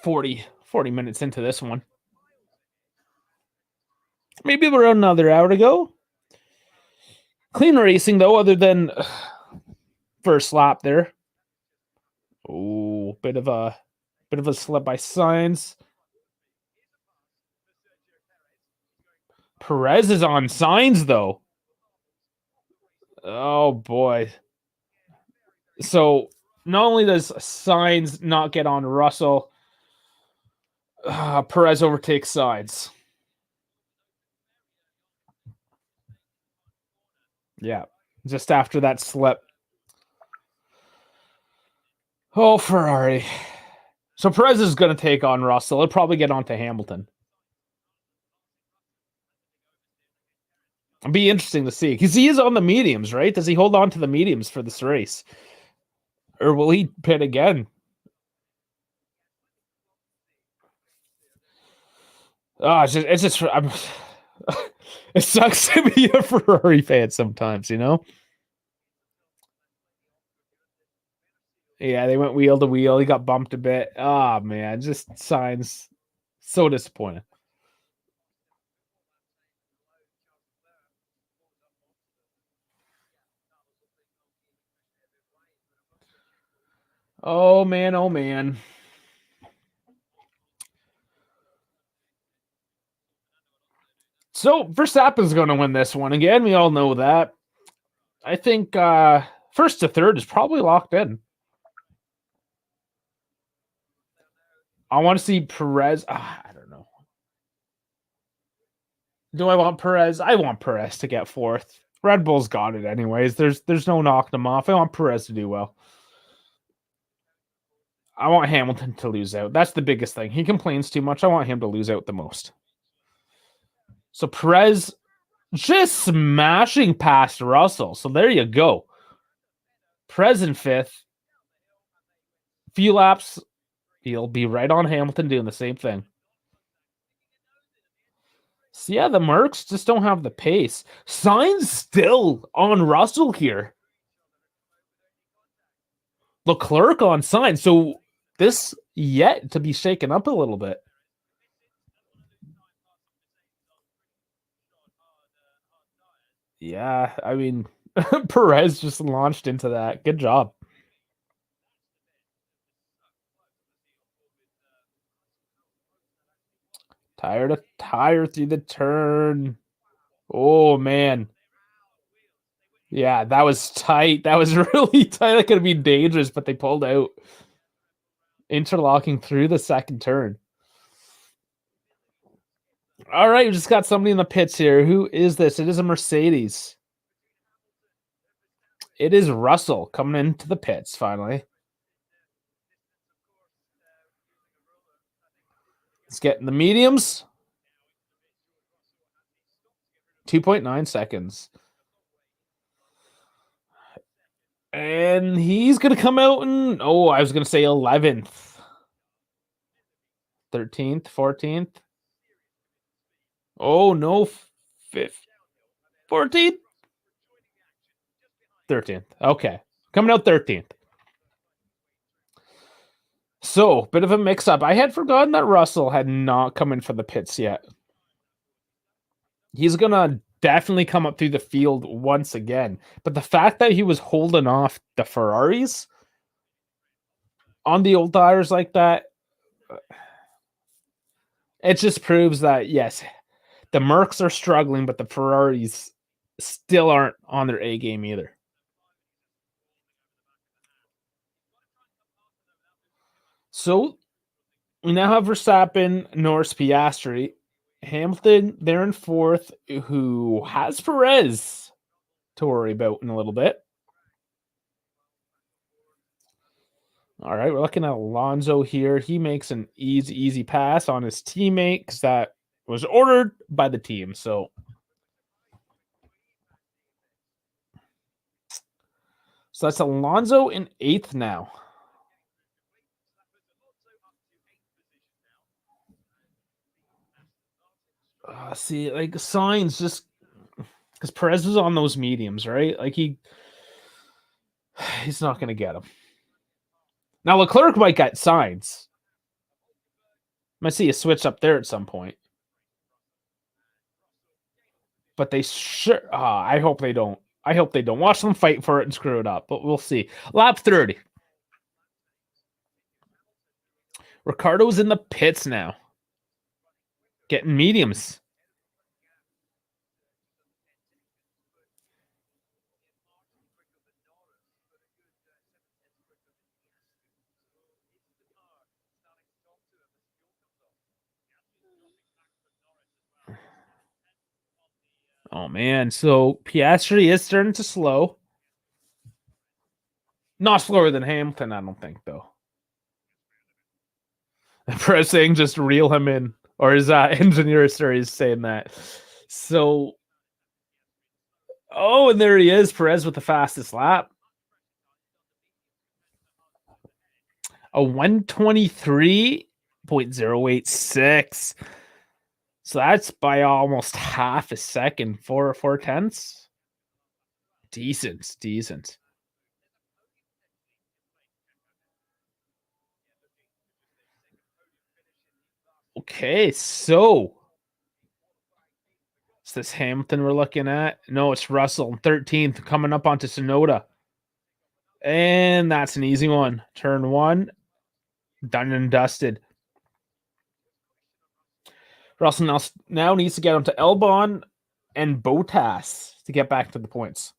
40 minutes into this one. Maybe we're another hour to go. Clean racing, though, other than first lap there. Oh, bit of a slip by Sainz. Perez is on Sainz, though. Oh boy. So not only does Sainz not get on Russell, Perez overtakes Sainz. Yeah, just after that slip. Oh, Ferrari. So Perez is going to take on Russell. He'll probably get onto Hamilton. It'll be interesting to see because he is on the mediums, right? Does he hold on to the mediums for this race, or will he pit again? Oh, it's just it sucks to be a Ferrari fan sometimes, you know. Yeah, they went wheel to wheel. He got bumped a bit. Oh man, just signs so disappointing. Oh man, oh man. So Verstappen's going to win this one again. We all know that. I think first to third is probably locked in. I want to see Perez. I don't know. Do I want Perez? I want Perez to get fourth. Red Bull's got it anyways. There's no knocking them off. I want Perez to do well. I want Hamilton to lose out. That's the biggest thing. He complains too much. I want him to lose out the most. So Perez just smashing past Russell. So there you go. Perez in fifth. Few laps. He'll be right on Hamilton doing the same thing. So yeah, the Mercs just don't have the pace. Sainz still on Russell here. Leclerc on Sainz. So this yet to be shaken up a little bit. Yeah, I mean, Perez just launched into that. Good job. Tire to tire through the turn. Oh, man. Yeah, that was tight. That was really tight. That could have been dangerous, but they pulled out. Interlocking through the second turn. All right, we just got somebody in the pits here. Who is this? It is a Mercedes. It is Russell coming into the pits finally. Let's get in the mediums. 2.9 seconds. And he's going to come out in, I was going to say 11th. 13th, 14th. Oh, no. 5th. 14th? 13th. Okay. Coming out 13th. So, bit of a mix-up. I had forgotten that Russell had not come in for the pits yet. He's going to definitely come up through the field once again. But the fact that he was holding off the Ferraris on the old tires like that, it just proves that, yes, the Mercs are struggling, but the Ferraris still aren't on their A game either. So we now have Verstappen, Norris, Piastri. Hamilton, they're in fourth, who has Perez to worry about in a little bit. All right, we're looking at Alonso here. He makes an easy pass on his teammate because that was ordered by the team. So that's Alonso in eighth now. See, like Sainz just because Perez was on those mediums, right? Like he's not going to get him. Now Leclerc might get Sainz. Might see a switch up there at some point. But they sure. I hope they don't. I hope they don't. Watch them fight for it and screw it up. But we'll see. Lap 30. Ricardo's in the pits now. Getting mediums. Oh, man. So Piastri is starting to slow. Not slower than Hamilton, I don't think, though. Perez saying just reel him in, or his engineer is saying that. So, oh, and there he is, Perez with the fastest lap. A 1:23.086. So that's by almost half a second, 4/4. Decent. Okay, so is this Hamilton we're looking at? No, it's Russell, 13th, coming up onto Sonoda. And that's an easy one. Turn 1, done and dusted. Russell now needs to get onto Albon and Bottas to get back to the points.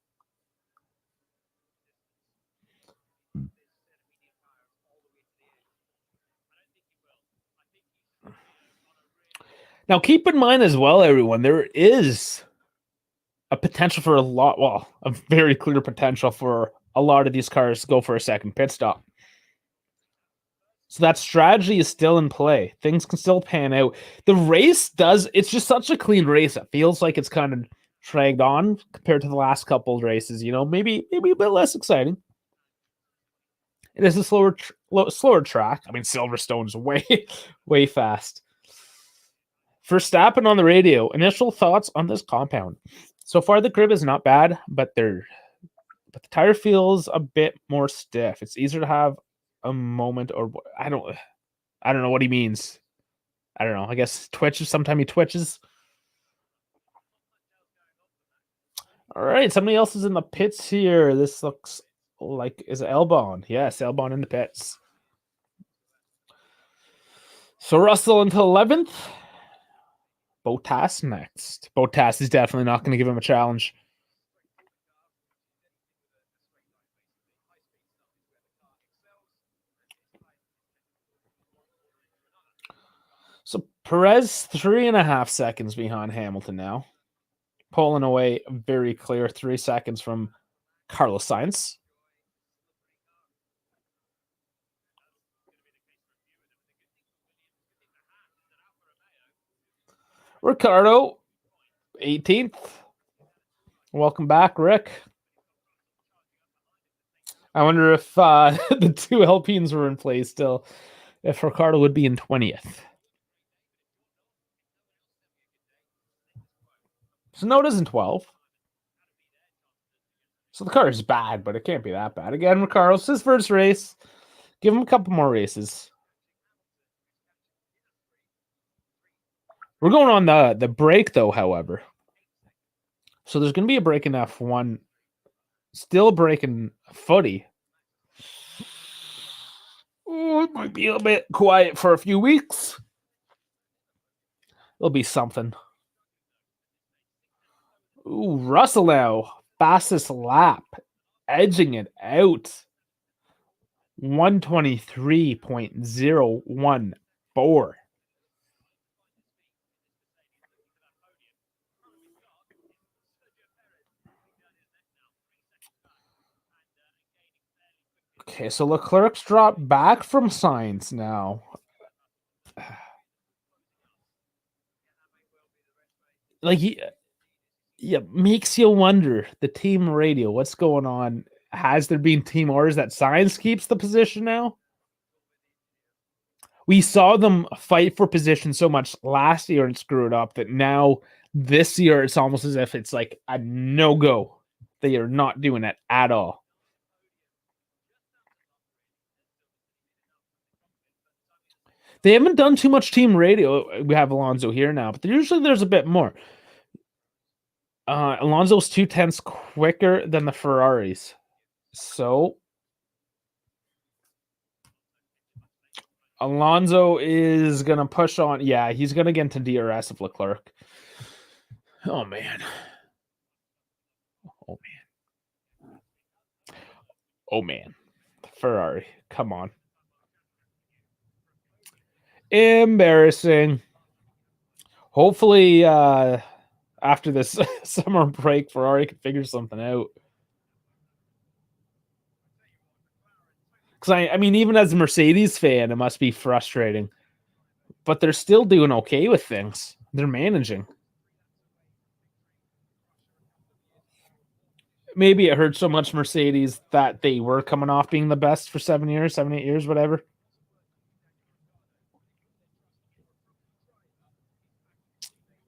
Now, keep in mind as well, everyone, there is a potential for a very clear potential for a lot of these cars to go for a second pit stop. So that strategy is still in play. Things can still pan out. The race it's just such a clean race. It feels like it's kind of dragged on compared to the last couple of races, maybe a bit less exciting. It is a slower track. I mean, Silverstone's way fast. Verstappen on the radio. Initial thoughts on this compound. So far, the grip is not bad, but the tire feels a bit more stiff. It's easier to have a moment, or I don't know what he means. I don't know. I guess twitches. Sometimes he twitches. All right, somebody else is in the pits here. This looks like is Albon. Yes, Albon in the pits. So Russell into 11th. Bottas next. Bottas is definitely not going to give him a challenge. So Perez 3.5 seconds behind Hamilton now. Pulling away very clear 3 seconds from Carlos Sainz. Ricardo, 18th. Welcome back, Rick. I wonder if the two Alpines were in place still, if Ricardo would be in 20th. Sonoda's in 12th. So the car is bad, but it can't be that bad. Again, Ricardo's his first race. Give him a couple more races. We're going on the break, though, however. So there's going to be a break in F1. Still breaking footy. Oh, it might be a bit quiet for a few weeks. It'll be something. Ooh, Russell now. Fastest lap. Edging it out. 1:23.014. Okay, so Leclerc's dropped back from Sainz now. Like, makes you wonder, the team radio, what's going on? Has there been team orders that Sainz keeps the position now? We saw them fight for position so much last year and screw it up that now this year it's almost as if it's like a no-go. They are not doing it at all. They haven't done too much team radio. We have Alonso here now, but usually there's a bit more. Alonso's 0.2 quicker than the Ferraris. So Alonso is going to push on. Yeah, he's going to get into DRS of Leclerc. Oh, man. Oh, man. Ferrari. Come on. Embarrassing. Hopefully, after this summer break, Ferrari can figure something out. Because I mean, even as a Mercedes fan, it must be frustrating. But they're still doing okay with things. They're managing. Maybe it hurt so much Mercedes that they were coming off being the best for 7 years, 7, 8 years, whatever.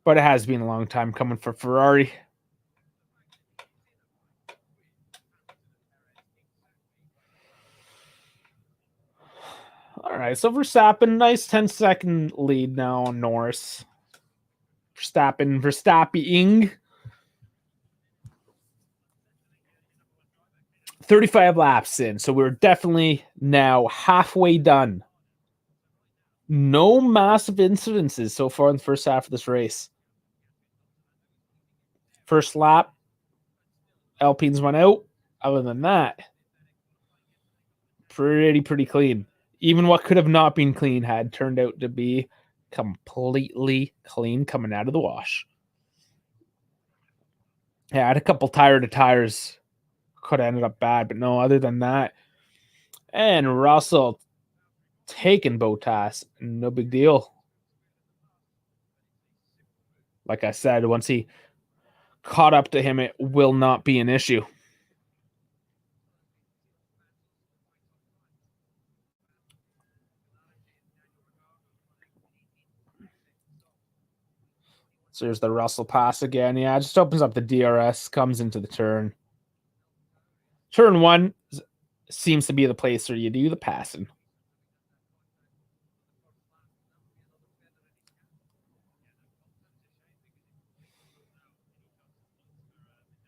But it has been a long time coming for Ferrari. All right, so Verstappen, nice 10-second lead now on Norris. Verstapping. 35 laps in, so we're definitely now halfway done. No massive incidences so far in the first half of this race. First lap, Alpines went out. Other than that, pretty clean. Even what could have not been clean had turned out to be completely clean coming out of the wash. Yeah, I had a couple tires could have ended up bad, but no, other than that. And Russell taking Bottas, no big deal. Like I said, once he caught up to him, it will not be an issue. So there's the Russell pass again. Yeah, it just opens up the DRS, comes into the turn. Turn 1 seems to be the place where you do the passing.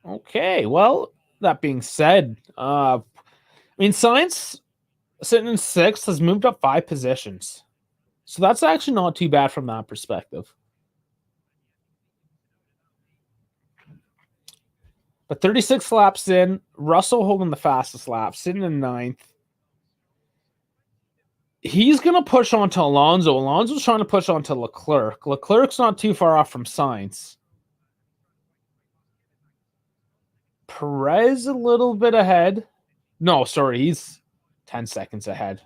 Okay, well, that being said, I mean, Sainz sitting in 6th has moved up 5 positions. So that's actually not too bad from that perspective. But 36 laps in, Russell holding the fastest lap, sitting in 9th. He's going to push on to Alonso. Alonso's trying to push on to Leclerc. Leclerc's not too far off from Sainz. Perez a little bit ahead. No, sorry, he's 10 seconds ahead.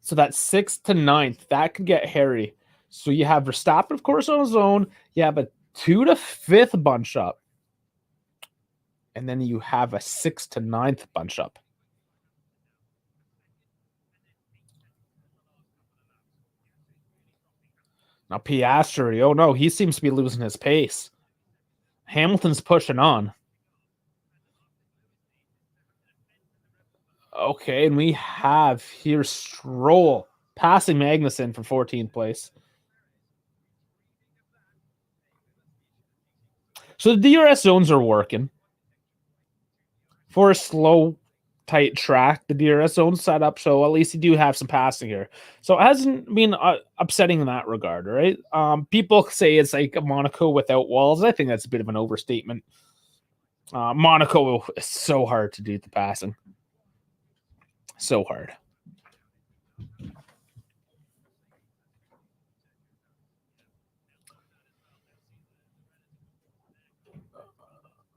So that's 6th to 9th. That could get hairy. So you have Verstappen, of course, on his own. You have a 2 to 5th bunch up. And then you have a 6th to 9th bunch up. Now Piastri, oh no, he seems to be losing his pace. Hamilton's pushing on. Okay, and we have here Stroll passing Magnussen for 14th place. So the DRS zones are working. For a slow, tight track, the DRS zone's set up, so at least you do have some passing here. So it hasn't been upsetting in that regard, right? People say it's like Monaco without walls. I think that's a bit of an overstatement. Monaco is so hard to do the passing. So hard.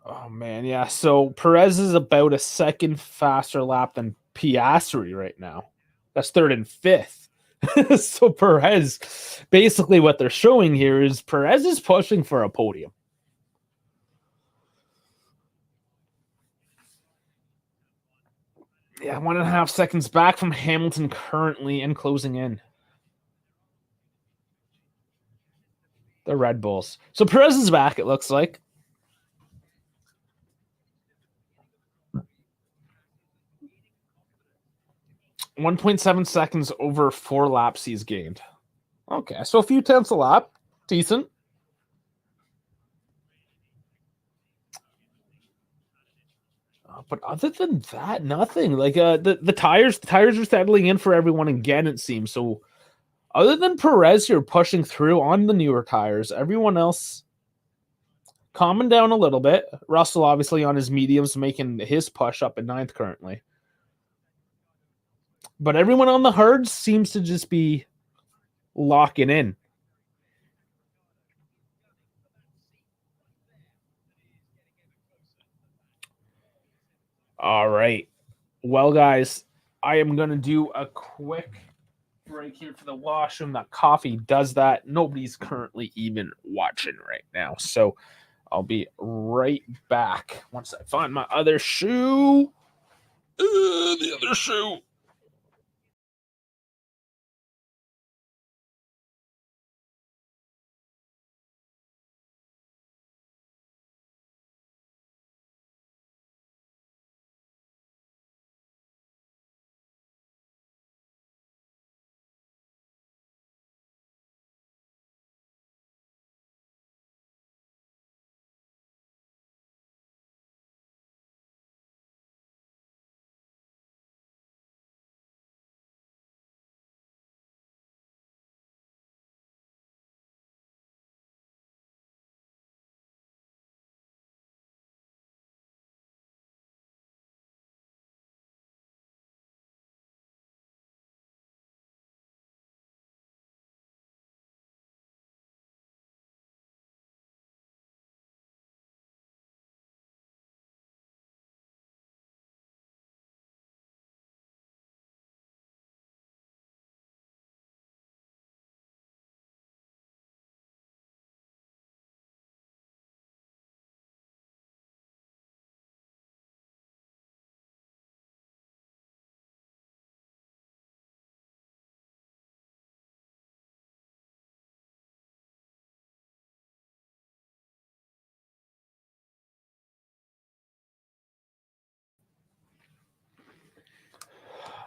Oh, man, yeah. So Perez is about a second faster lap than Piastri right now. That's 3rd and 5th. So Perez, basically what they're showing here is Perez is pushing for a podium. Yeah, 1.5 seconds back from Hamilton currently and closing in. The Red Bulls. So Perez is back, it looks like. 1.7 seconds over 4 laps he's gained. Okay, so a few tenths a lap. Decent. But other than that, nothing. Like the tires are settling in for everyone again, it seems. So other than Perez here pushing through on the newer tires, everyone else calming down a little bit. Russell obviously on his mediums making his push up at 9th currently. But everyone on the hards seems to just be locking in. All right. Well, guys, I am going to do a quick break here for the washroom. That coffee does that. Nobody's currently even watching right now. So I'll be right back once I find my other shoe. The other shoe.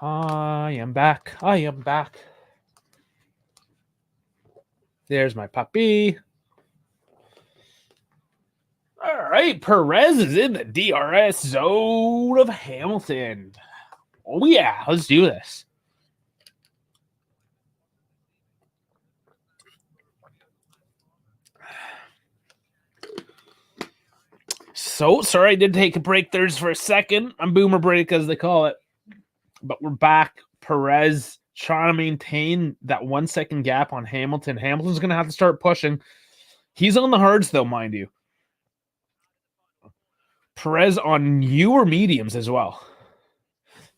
I am back. I am back. There's my puppy. All right, Perez is in the DRS zone of Hamilton. Oh, yeah, let's do this. So, sorry I did take a break there just for a second. I'm boomer break, as they call it. But we're back. Perez trying to maintain that 1 second gap on Hamilton. Hamilton's going to have to start pushing. He's on the hards, though, mind you. Perez on newer mediums as well.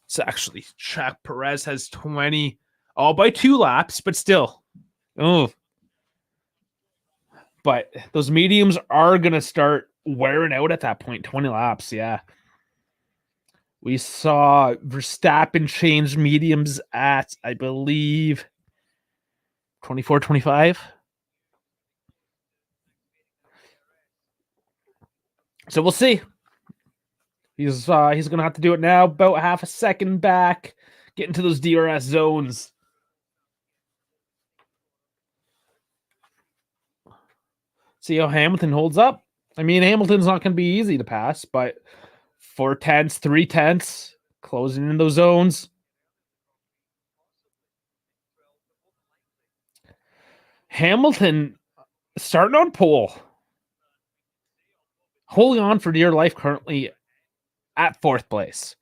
It's actually check. Perez has 20, all by 2 laps, but still. Oh. But those mediums are going to start wearing out at that point. 20 laps, yeah. We saw Verstappen change mediums at, I believe, 24, 25. So we'll see. He's going to have to do it now. About half a second back. Get into those DRS zones. See how Hamilton holds up. I mean, Hamilton's not going to be easy to pass, but 4/10, 3/10, closing in those zones. Hamilton starting on pole. Holding on for dear life currently at 4th place.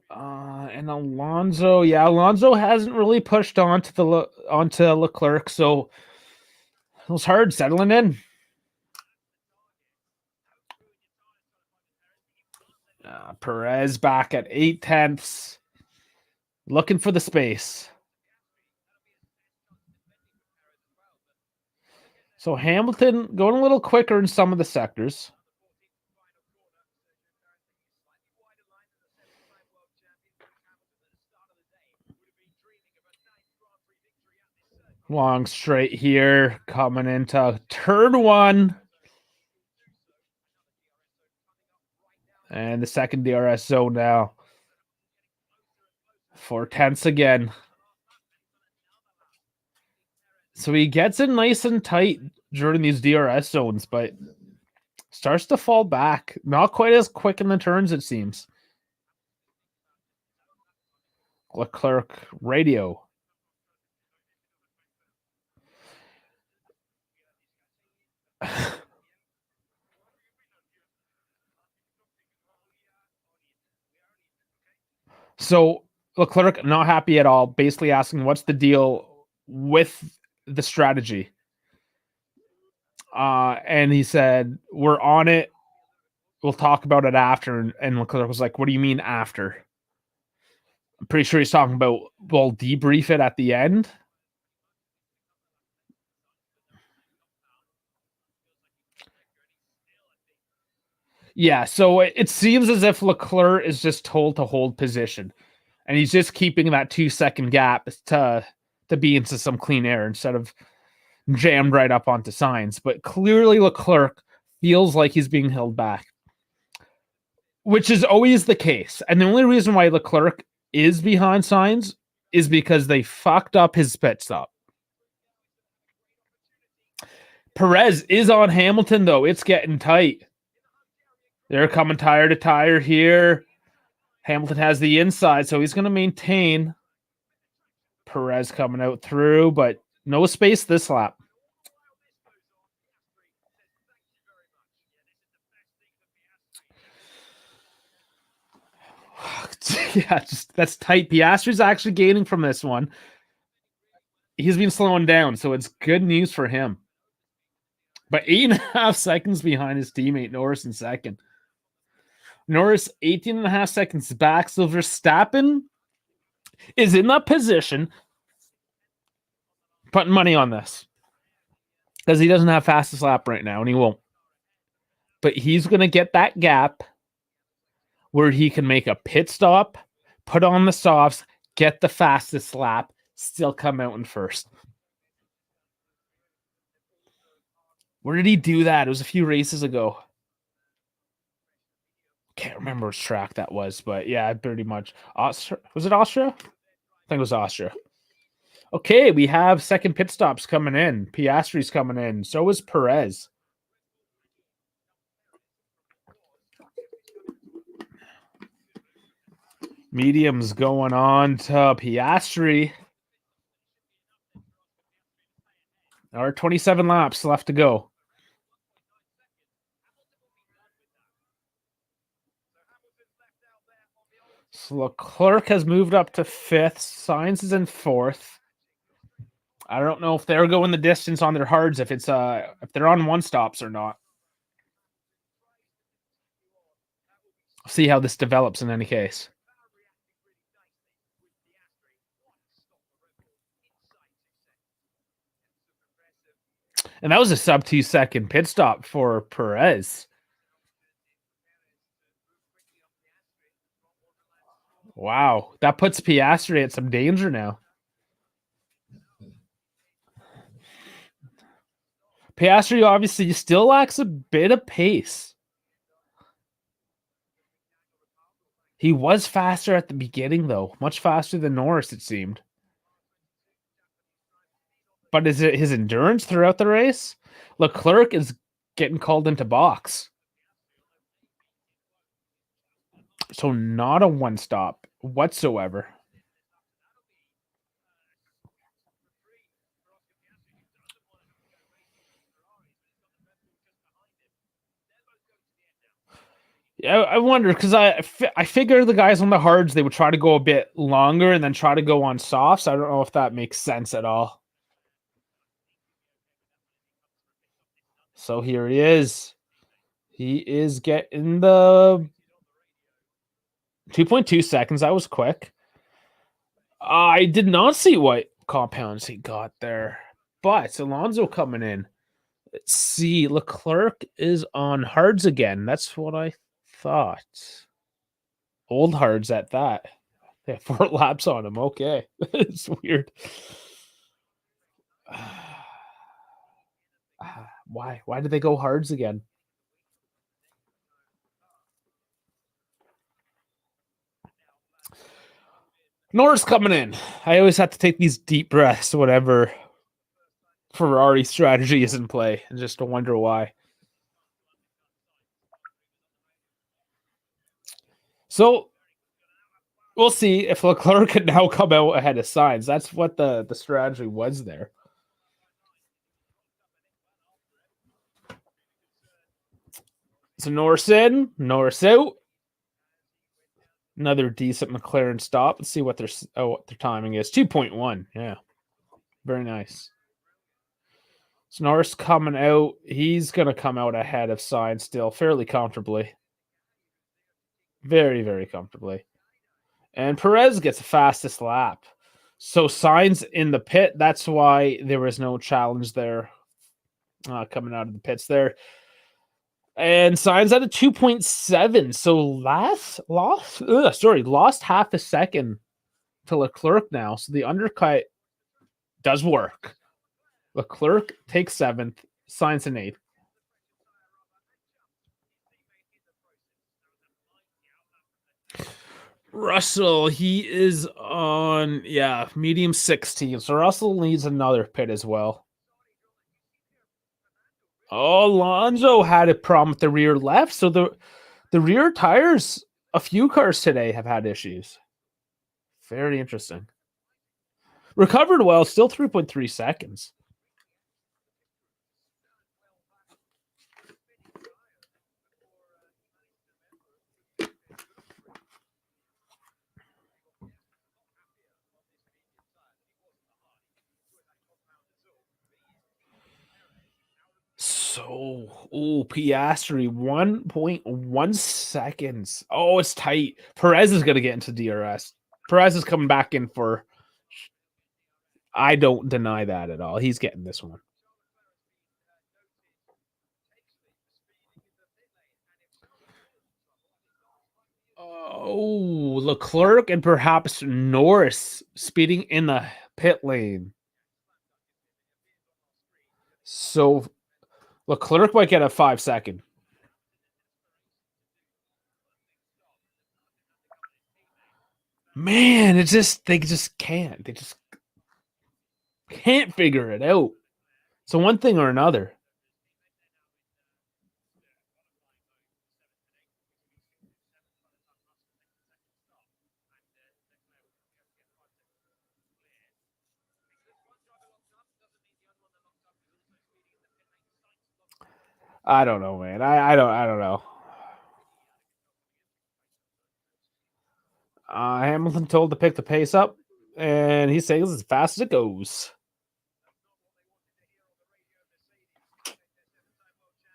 And Alonso, Alonso hasn't really pushed onto Leclerc, so it was hard settling in. Perez back at 8/10, looking for the space. So Hamilton going a little quicker in some of the sectors. Long straight here, coming into turn 1. And the second DRS zone now. 4/10 again. So he gets it nice and tight during these DRS zones, but starts to fall back. Not quite as quick in the turns, it seems. Leclerc radio. So Leclerc not happy at all, basically asking what's the deal with the strategy. And he said, "We're on it. We'll talk about it after." And Leclerc was like, "What do you mean after?" I'm pretty sure he's talking about we'll debrief it at the end. Yeah, so it seems as if Leclerc is just told to hold position, and he's just keeping that 2-second gap to be into some clean air instead of jammed right up onto Sainz. But clearly Leclerc feels like he's being held back, which is always the case. And the only reason why Leclerc is behind Sainz is because they fucked up his pit stop. Perez is on Hamilton, though. It's getting tight. They're coming tire to tire here. Hamilton has the inside, so he's going to maintain. Perez coming out through, but no space this lap. Yeah, just that's tight. Piastri's actually gaining from this one. He's been slowing down, so it's good news for him. But 8.5 seconds behind his teammate Norris in second. Norris 18.5 seconds back. So Verstappen is in that position. Putting money on this. Because he doesn't have fastest lap right now, and he won't. But he's going to get that gap where he can make a pit stop, put on the softs, get the fastest lap, still come out in first. Where did he do that? It was a few races ago. Can't remember which track that was, but yeah, pretty much. Austria? Was it Austria? I think it was Austria. Okay, we have second pit stops coming in. Piastri's coming in. So is Perez. Medium's going on to Piastri. There are 27 laps left to go. So Leclerc has moved up to 5th. Sainz is in 4th. I don't know if they're going the distance on their hards, if they're on one stops or not. See how this develops in any case. And that was a sub 2-second pit stop for Perez. Wow, that puts Piastri at some danger now. Piastri obviously still lacks a bit of pace. He was faster at the beginning, though. Much faster than Norris, it seemed. But is it his endurance throughout the race? Leclerc is getting called into box. So not a one-stop whatsoever. Yeah, I wonder, because I figure the guys on the hards, they would try to go a bit longer and then try to go on softs. I don't know if that makes sense at all. So here he is. He is getting the 2.2 seconds. That was quick. I did not see what compounds he got there. But Alonso coming in. Let's see. Leclerc is on hards again. That's what I thought. Old hards at that. They have 4 laps on him. Okay. It's weird. Why? Why did they go hards again? Norris coming in. I always have to take these deep breaths whenever Ferrari strategy is in play, and just to wonder why. So we'll see if Leclerc can now come out ahead of Sainz. That's what the strategy was there. So Norris in, Norris out. Another decent McLaren stop. Let's see what their timing is. 2.1. Yeah. Very nice. So Norris coming out. He's going to come out ahead of Sainz still fairly comfortably. Very, very comfortably. And Perez gets the fastest lap. So Sainz in the pit. That's why there was no challenge there coming out of the pits there. And Sainz at a 2.7. So lost half a second to Leclerc now. So the undercut does work. Leclerc takes 7th, Sainz in 8th. Russell, he is on, medium 16. So Russell needs another pit as well. Oh, Alonso had a problem with the rear left. So the rear tires, a few cars today have had issues. Very interesting. Recovered well, still 3.3 seconds. So, Piastri, 1.1 seconds. Oh, it's tight. Perez is going to get into DRS. Perez is coming back in for... I don't deny that at all. He's getting this one. Oh, Leclerc and perhaps Norris speeding in the pit lane. So Leclerc might get a 5-second. Man, they just can't. They just can't figure it out. So one thing or another. I don't know, man. I don't know. Hamilton told to pick the pace up, and he says as fast as it goes.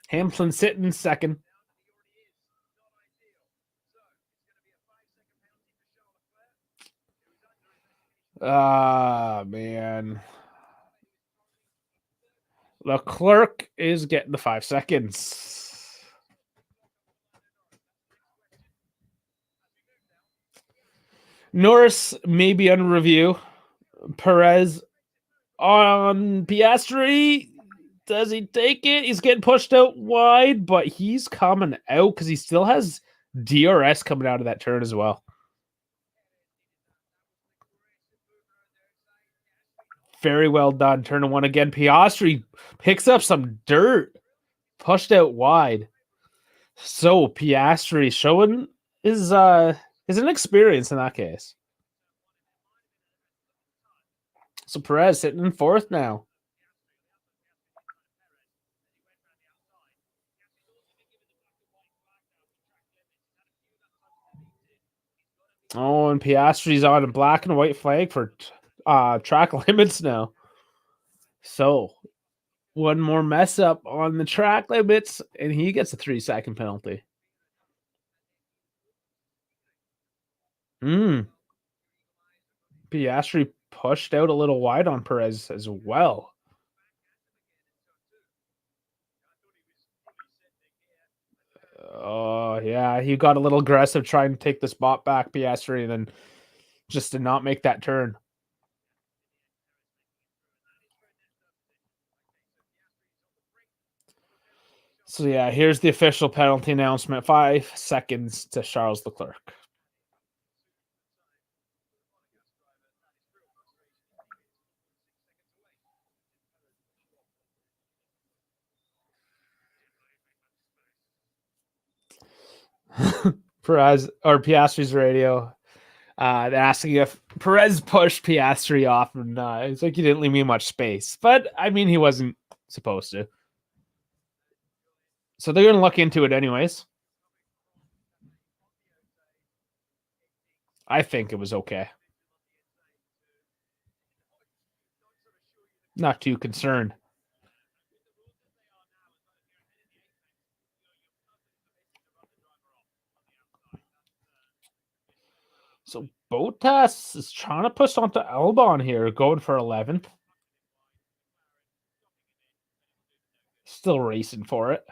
Hamilton sitting second. Man. Leclerc is getting the 5 seconds. Norris may be under review. Perez on Piastri. Does he take it? He's getting pushed out wide, but he's coming out because he still has DRS coming out of that turn as well. Very well done. Turn 1 again. Piastri picks up some dirt. Pushed out wide. So Piastri showing his inexperience in that case. So Perez sitting in 4th now. Oh, and Piastri's on a black and white flag for track limits now. So one more mess up on the track limits, and he gets a 3-second penalty. Piastri pushed out a little wide on Perez as well. Oh, yeah. He got a little aggressive trying to take the spot back, Piastri, and then just did not make that turn. So, yeah, here's the official penalty announcement. 5 seconds to Charles Leclerc. Perez or Piastri's radio asking if Perez pushed Piastri off, and it's like, you didn't leave me much space. But I mean, he wasn't supposed to. So they're going to look into it anyways. I think it was okay. Not too concerned. So Bottas is trying to push onto Albon here, going for 11th. Still racing for it.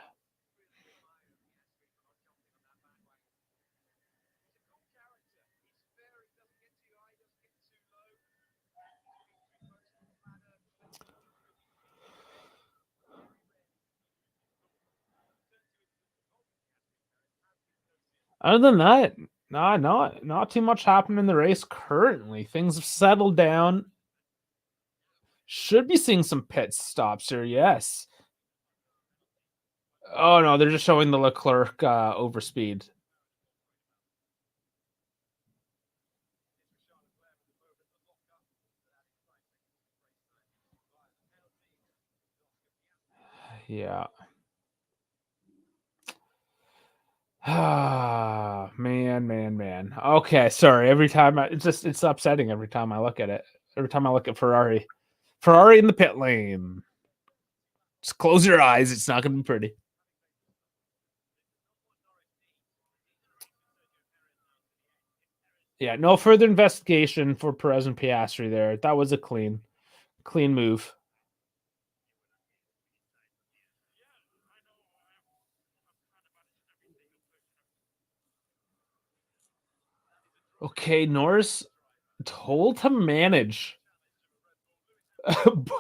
Other than that, not too much happening in the race currently. Things have settled down. Should be seeing some pit stops here, yes. Oh no, they're just showing the Leclerc overspeed. Yeah. Ah, man. Okay, sorry. Every time it's upsetting every time I look at it. Every time I look at Ferrari. Ferrari in the pit lane. Just close your eyes. It's not going to be pretty. Yeah, no further investigation for Perez and Piastri there. That was a clean move. Okay, Norris told to manage.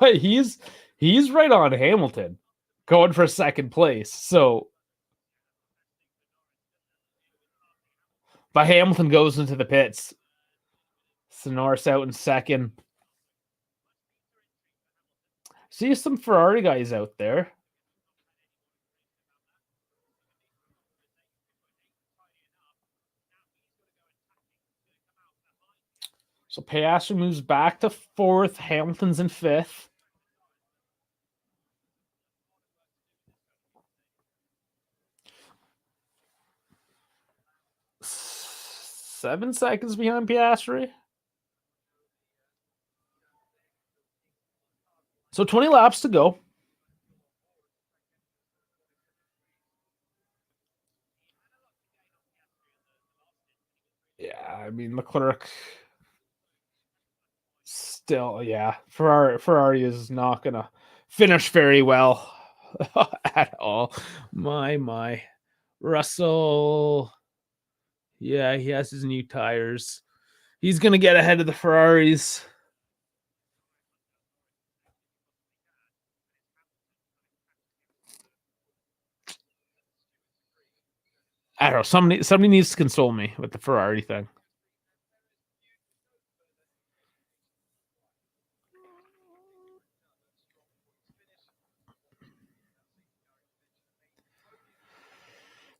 But he's right on Hamilton going for second place. So but Hamilton goes into the pits. So Norris out in second. See some Ferrari guys out there. So Piastri moves back to fourth. Hamilton's in fifth. Seven seconds behind Piastri. So 20 laps to go. Yeah, I mean Leclerc still, yeah. Ferrari is not gonna finish very well at all. My. Russell. Yeah, he has his new tires. He's gonna get ahead of the Ferraris. I don't know. Somebody needs to console me with the Ferrari thing.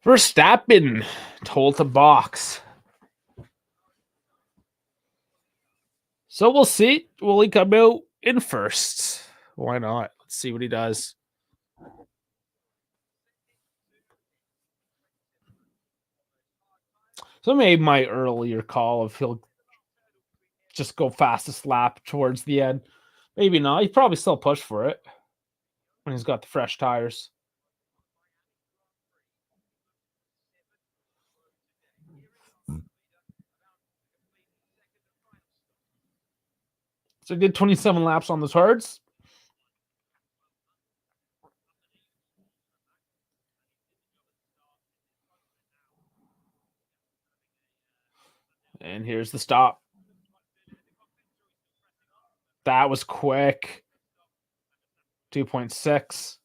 Verstappen told to box. So we'll see. Will he come out in first? Why not? Let's see what he does. So I made my earlier call if he'll just go fastest lap towards the end. Maybe not. He probably still push for it when he's got the fresh tires. So he did 27 laps on the hards. And here's the stop. That was quick. 2.6.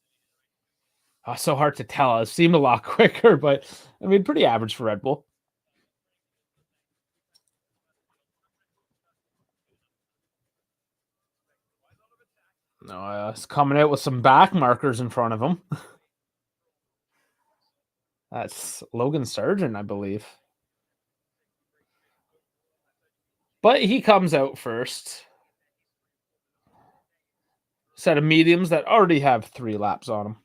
Oh, so hard to tell. It seemed a lot quicker, but I mean, pretty average for Red Bull. No, it's coming out with some back markers in front of him. That's Logan Sargent, I believe. But he comes out first. Set of mediums that already have 3 laps on them.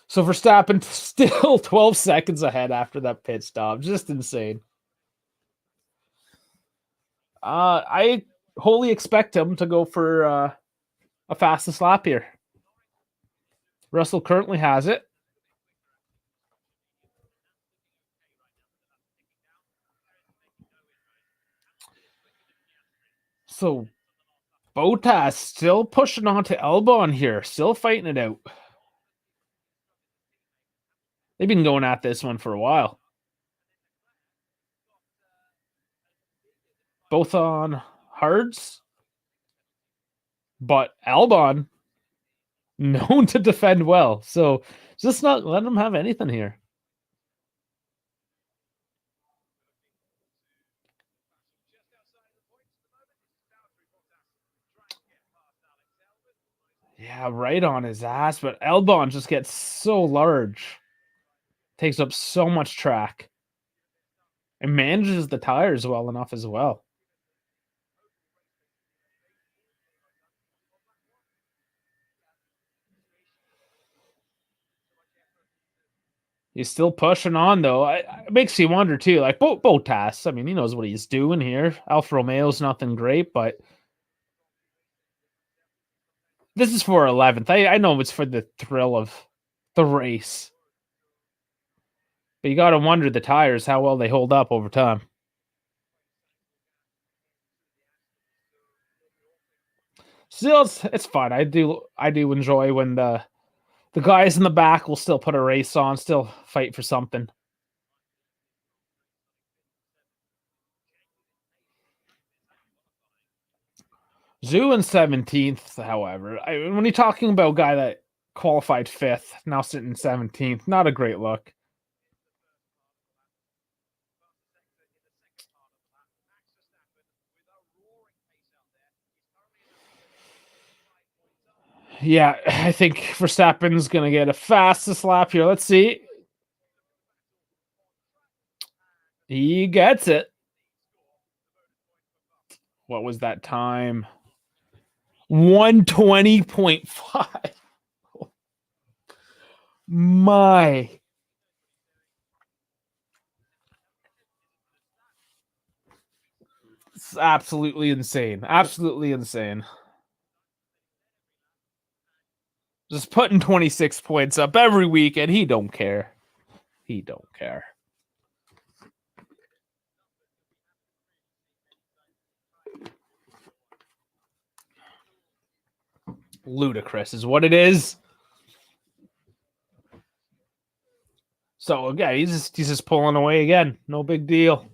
So Verstappen still 12 seconds ahead after that pit stop. Just insane. I wholly expect him to go for a fastest lap here. Russell currently has it. So Botas still pushing on to Elbon here, still fighting it out. They've been going at this one for a while. Both on hards, but Albon known to defend well. So just not letting them have anything here. Yeah, right on his ass, but Albon just gets so large. Takes up so much track. And manages the tires well enough as well. He's still pushing on, though. It makes you wonder, too. Like, Bottas, I mean, he knows what he's doing here. Alfa Romeo's nothing great, but this is for 11th. I know it's for the thrill of the race. But you got to wonder the tires, how well they hold up over time. Still, it's fun. I do enjoy when the guys in the back will still put a race on, still fight for something. Zhu in 17th, however. When you're talking about a guy that qualified 5th, now sitting 17th, not a great look. Yeah, I think Verstappen's going to get a fastest lap here. Let's see. He gets it. What was that time? 120.5. My. It's absolutely insane. Absolutely insane. Just putting 26 points up every week, and he don't care. He don't care. Ludicrous is what it is. So again, he's just pulling away again. No big deal.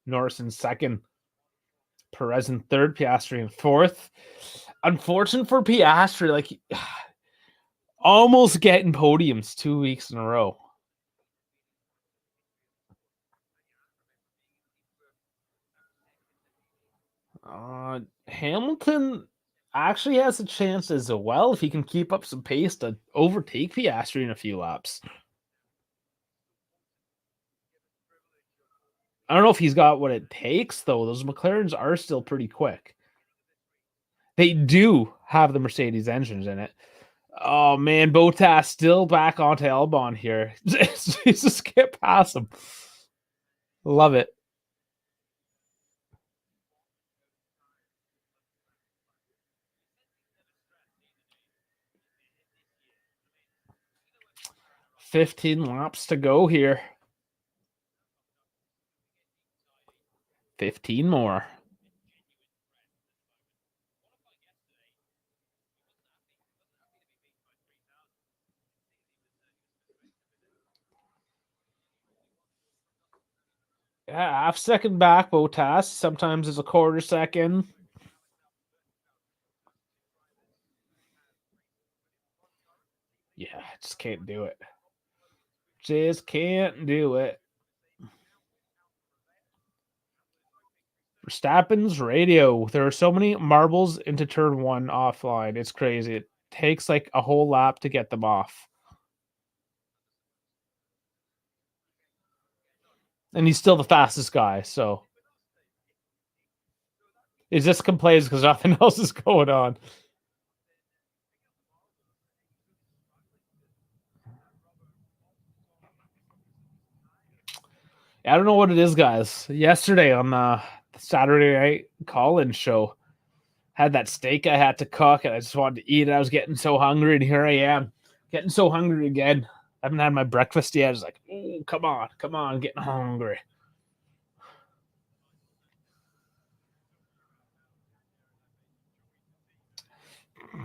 Norris in 2nd. Perez in 3rd. Piastri in 4th. Unfortunate for Piastri, like almost getting podiums 2 weeks in a row. Hamilton actually has a chance as well if he can keep up some pace to overtake Piastri in a few laps. I don't know if he's got what it takes, though. Those McLarens are still pretty quick. They do have the Mercedes engines in it. Oh, man, Bottas still back onto Albon here. Just get past him. Love it. $15 laps to go here. 15 more. Yeah, half second back, Bottas. Sometimes it's a quarter second. Yeah, just can't do it. Just can't do it. Verstappen's radio. There are so many marbles into turn 1 offline. It's crazy. It takes like a whole lap to get them off. And he's still the fastest guy, so he just complains because nothing else is going on. I don't know what it is, guys. Yesterday on the Saturday night call-in show, had that steak I had to cook, and I just wanted to eat it. I was getting so hungry, and here I am, getting so hungry again. I haven't had my breakfast yet. I was like, oh, come on, getting hungry.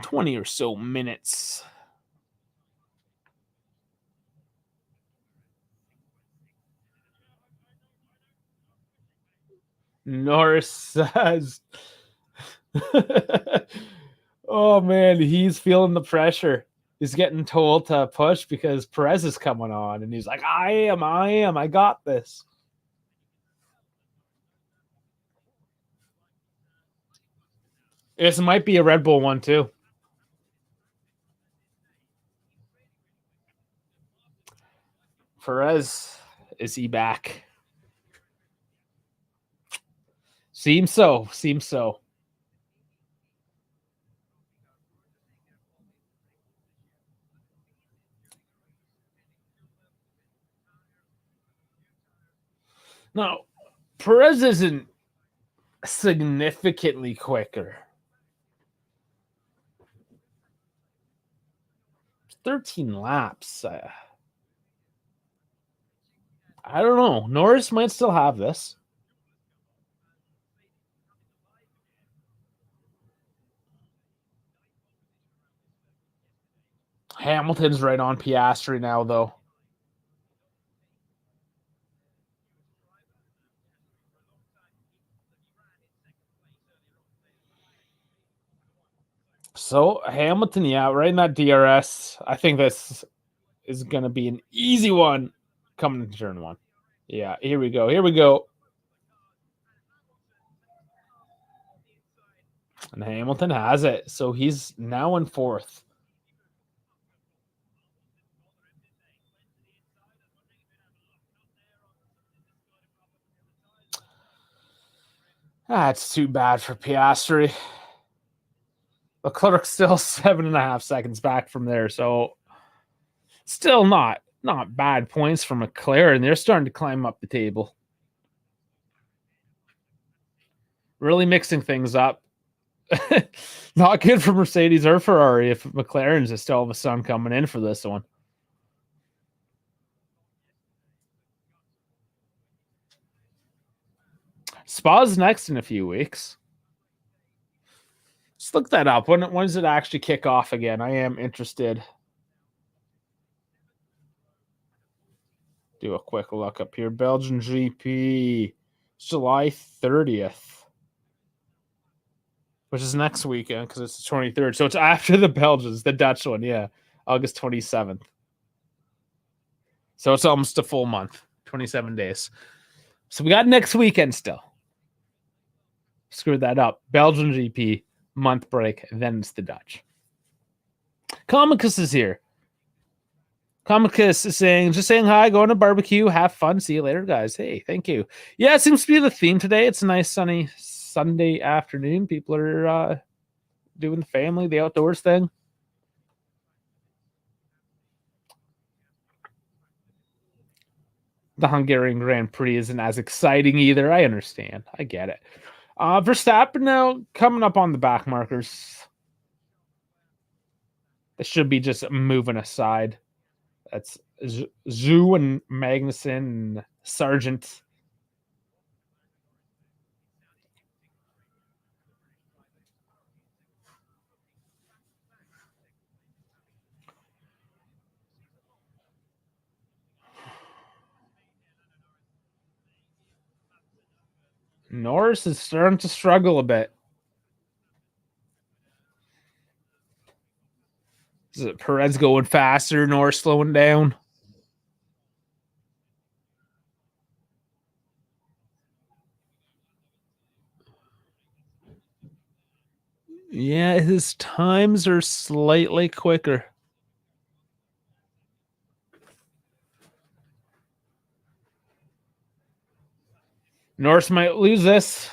20 or so minutes. Norris says, oh man, he's feeling the pressure. He's getting told to push because Perez is coming on, and he's like, I got this. This might be a Red Bull one too. Perez, is he back? Seems so. No, Perez isn't significantly quicker. 13 laps. I don't know. Norris might still have this. Hamilton's right on Piastri now, though. So Hamilton, yeah, right in that DRS. I think this is going to be an easy one coming into turn one. Yeah, here we go. And Hamilton has it. So he's now in fourth. That's too bad for Piastri. Leclerc's still 7.5 seconds back from there. So still not bad points for McLaren. They're starting to climb up the table. Really mixing things up. Not good for Mercedes or Ferrari if McLaren's is still all of a sudden coming in for this one. Spa's next in a few weeks. Let's look that up. When does it actually kick off again? I am interested. Do a quick look up here. Belgian GP, July 30th. Which is next weekend because it's the 23rd. So it's after the Belgians, the Dutch one, yeah. August 27th. So it's almost a full month, 27 days. So we got next weekend still. Screwed that up. Belgian GP, month break, then it's the Dutch. Comicus is here. Comicus is saying hi, going to barbecue, have fun, see you later, guys. Hey, thank you. Yeah, it seems to be the theme today. It's a nice sunny Sunday afternoon. People are doing the family, the outdoors thing. The Hungarian Grand Prix isn't as exciting either. I understand. I get it. Verstappen now coming up on the back markers. This should be just moving aside. That's Zhu and Magnussen and Sargent. Norris is starting to struggle a bit. Is it Perez going faster, Norris slowing down? Yeah, his times are slightly quicker. Norris might lose this.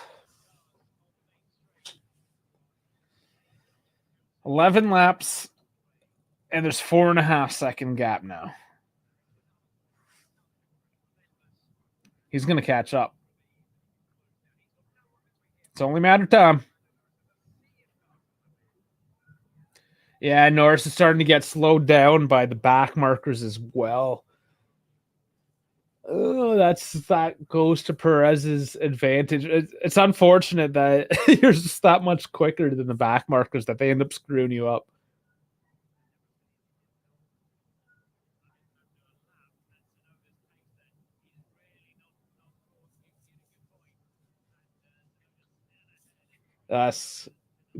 11 laps, and there's 4.5 second gap now. He's going to catch up. It's only a matter of time. Yeah, Norris is starting to get slowed down by the back markers as well. Oh, that goes to Perez's advantage. It's unfortunate that you're just that much quicker than the back markers that they end up screwing you up. That's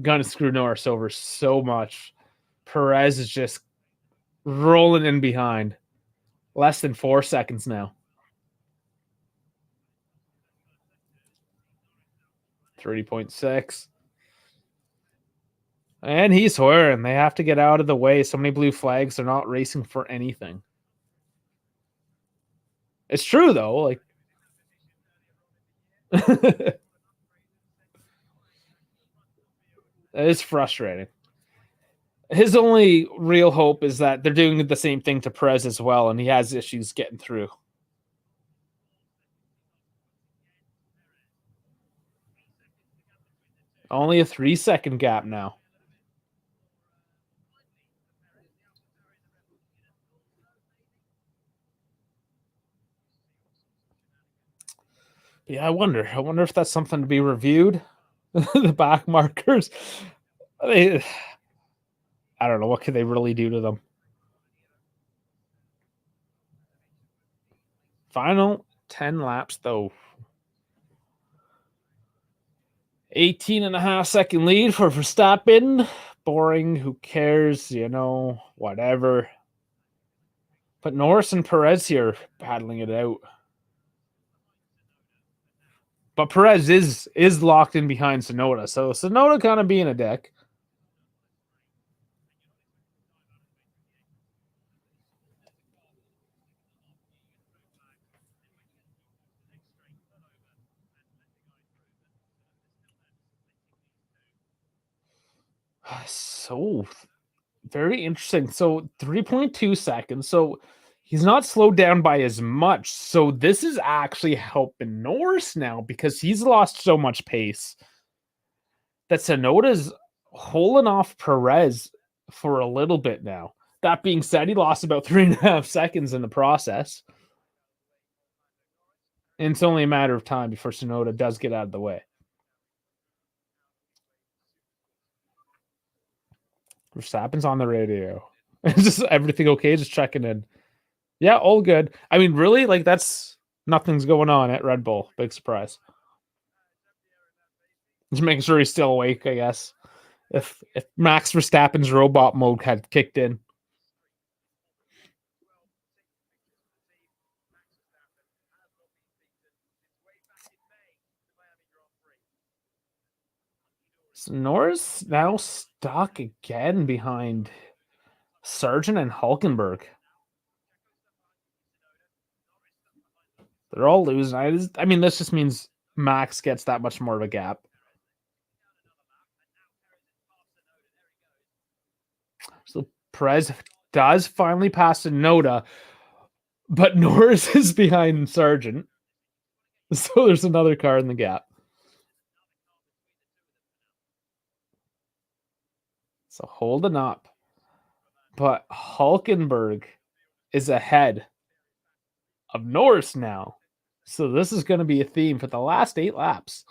gonna screw Norris over so much. Perez is just rolling in behind. Less than 4 seconds now. 30.6. And he's swearing. They have to get out of the way. So many blue flags. They're not racing for anything. It's true, though. Like, it is frustrating. His only real hope is that they're doing the same thing to Perez as well, and he has issues getting through. Only a 3-second gap now. Yeah, I wonder if that's something to be reviewed. The back markers. I don't know. What could they really do to them? Final 10 laps, though. 18.5-second lead for Verstappen. Boring. Who cares? Whatever. But Norris and Perez here battling it out. But Perez is locked in behind Tsunoda. So Tsunoda kind of being a dick. So very interesting. So 3.2 seconds. So he's not slowed down by as much. So this is actually helping Norris now because he's lost so much pace that Tsunoda's holding off Perez for a little bit now. That being said, he lost about 3.5 seconds in the process. And it's only a matter of time before Tsunoda does get out of the way. Verstappen's on the radio. Is just everything okay? Just checking in. Yeah, all good. I mean, really, like that's nothing's going on at Red Bull. Big surprise. Just making sure he's still awake, I guess. If Max Verstappen's robot mode had kicked in. So Norris now stuck again behind Sargent and Hulkenberg. They're all losing. I mean, this just means Max gets that much more of a gap. So Perez does finally pass Tsunoda, but Norris is behind Sargent. So there's another car in the gap. So holding up. But Hulkenberg is ahead of Norris now. So this is going to be a theme for the last 8 laps.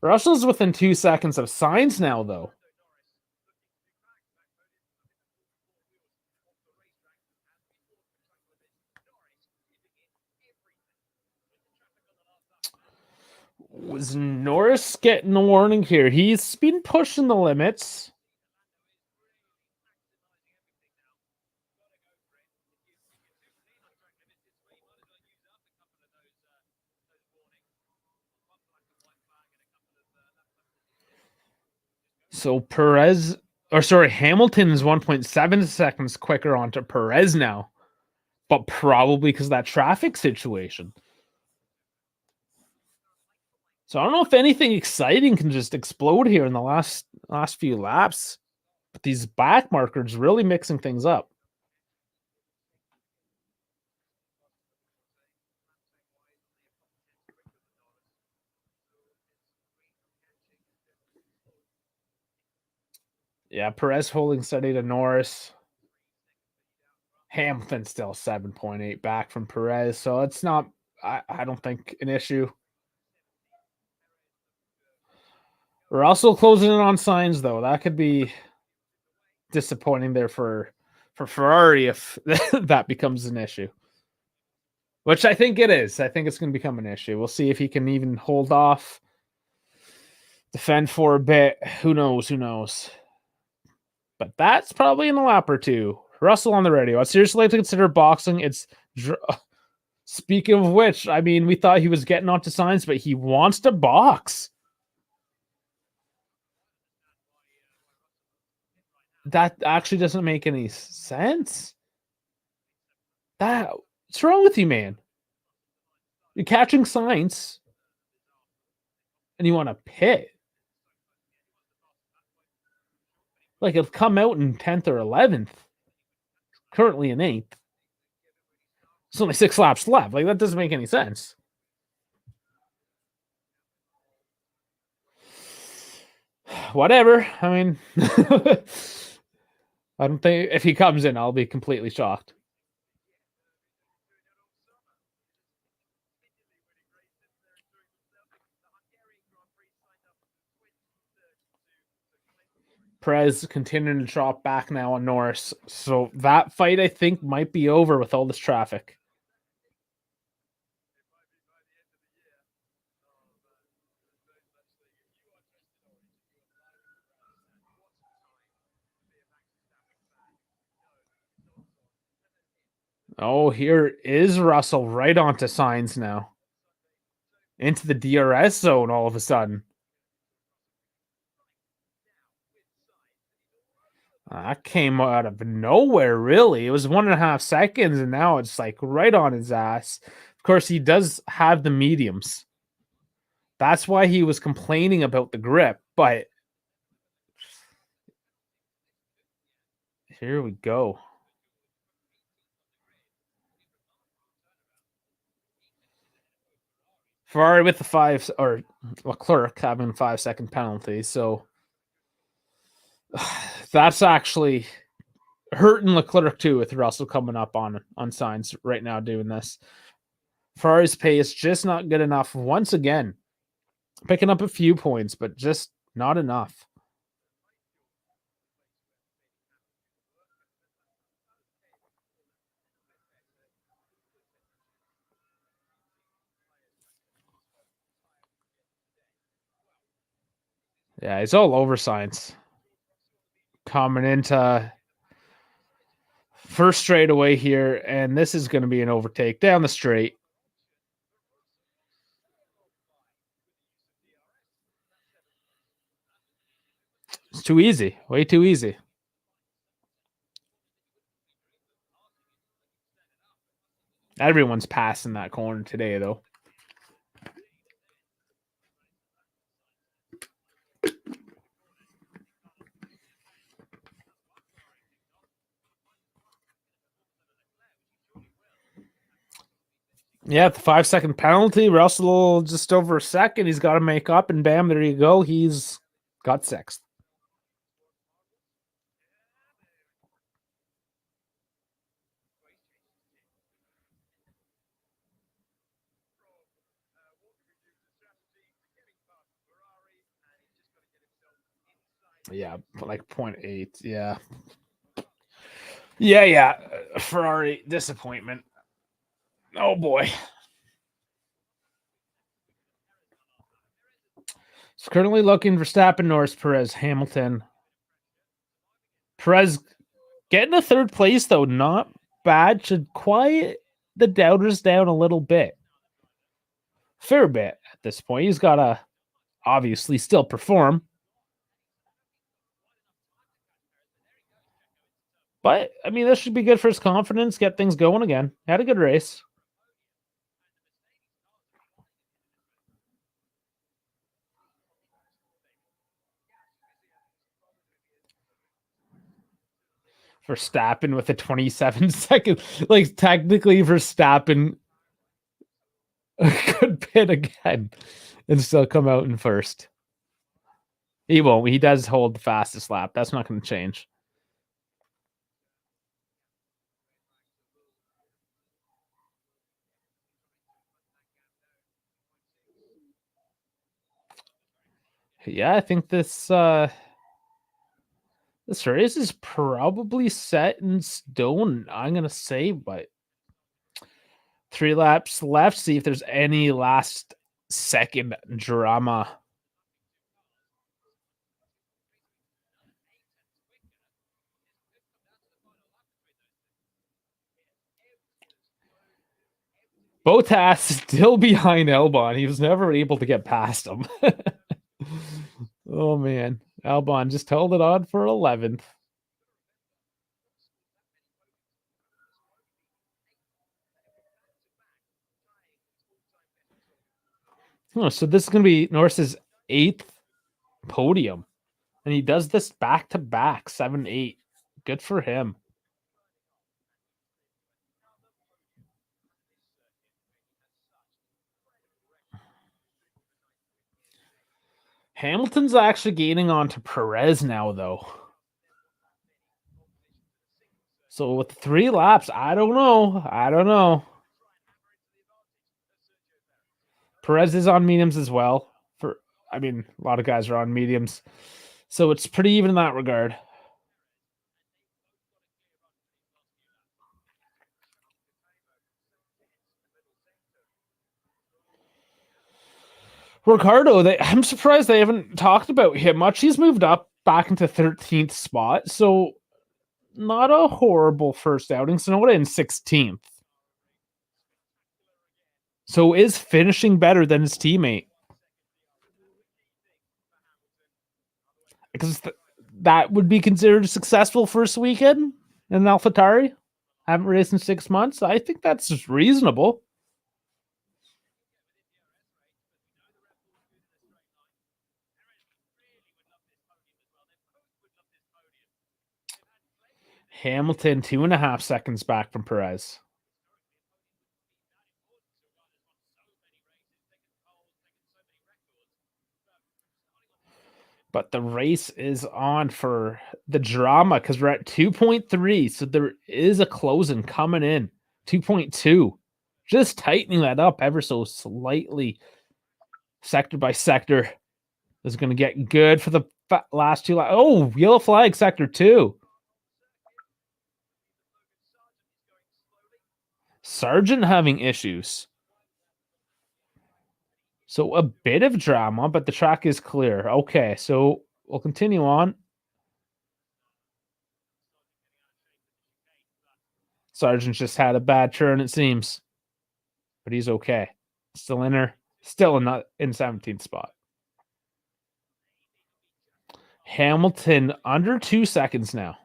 Russell's within 2 seconds of Sainz now, though. Was Norris getting a warning here? He's been pushing the limits. So Hamilton is 1.7 seconds quicker onto Perez now, but probably because of that traffic situation. So I don't know if anything exciting can just explode here in the last few laps. But these back markers really mixing things up. Yeah, Perez holding steady to Norris. Hamilton still 7.8 back from Perez, so it's not, I don't think, an issue. Russell closing in on Sainz, though. That could be disappointing there for Ferrari if that becomes an issue. Which I think it is. I think it's going to become an issue. We'll see if he can even hold off, defend for a bit. Who knows? Who knows? But that's probably in a lap or two. Russell on the radio. I'd seriously like to consider boxing. It's speaking of which, I mean, we thought he was getting onto Sainz, but he wants to box. That actually doesn't make any sense. What's wrong with you, man? You're catching Sainz, and you want to pit. Like, it'll come out in 10th or 11th. Currently in 8th. It's only 6 laps left. Like, that doesn't make any sense. Whatever. I mean, I don't think if he comes in, I'll be completely shocked. Prez continuing to drop back now on Norris. So that fight, I think, might be over with all this traffic. Oh, here is Russell right onto Sainz now. Into the DRS zone all of a sudden. That came out of nowhere, really. It was 1.5 seconds, and now it's like right on his ass. Of course, he does have the mediums. That's why he was complaining about the grip, but here we go. Ferrari with the 5, or Leclerc having a 5-second penalty, so that's actually hurting Leclerc too, with Russell coming up on Sainz right now doing this. Ferrari's pace just not good enough once again. Picking up a few points, but just not enough. Yeah, he's all over Sainz. Coming into first straightaway here, and this is going to be an overtake down the straight. It's too easy. Way too easy. Everyone's passing that corner today, though. Yeah, the 5-second penalty. Russell just over a second. He's got to make up, and bam, there you go. He's got 6th. Yeah, like 0.8. Yeah. Yeah. Ferrari disappointment. Oh boy. It's currently looking for Verstappen, Norris, Perez, Hamilton. Perez getting a 3rd place, though. Not bad. Should quiet the doubters down a little bit. Fair bit at this point. He's got to obviously still perform. But, I mean, this should be good for his confidence, get things going again. Had a good race. Verstappen with a 27-second. Like, technically, Verstappen could pit again and still come out in first. He won't. He does hold the fastest lap. That's not going to change. Yeah, I think this race is probably set in stone, I'm going to say, but 3 laps left. See if there's any last second drama. Bottas still behind Albon. He was never able to get past him. Oh, man. Albon just held it on for 11th. Oh, so this is going to be Norris's 8th podium. And he does this back-to-back, 7-8. Good for him. Hamilton's actually gaining on to Perez now, though. So with 3 laps, I don't know. Perez is on mediums as well. A lot of guys are on mediums. So it's pretty even in that regard. Ricardo, I'm surprised they haven't talked about him much. He's moved up back into 13th spot. So not a horrible first outing. Sonoda in 16th. So is finishing better than his teammate. Because that would be considered a successful first weekend in AlphaTauri. Haven't raced in 6 months. I think that's just reasonable. Hamilton 2.5 seconds back from Perez. But the race is on for the drama because we're at 2.3. So there is a closing coming in. 2.2. Just tightening that up ever so slightly. Sector by sector. This is going to get good for the last 2 laps. Oh, yellow flag, sector 2. Sargent having issues. So a bit of drama, but the track is clear. Okay, so we'll continue on. Sargent just had a bad turn, it seems. But he's okay. Still in her. Still in 17th spot. Hamilton under 2 seconds now.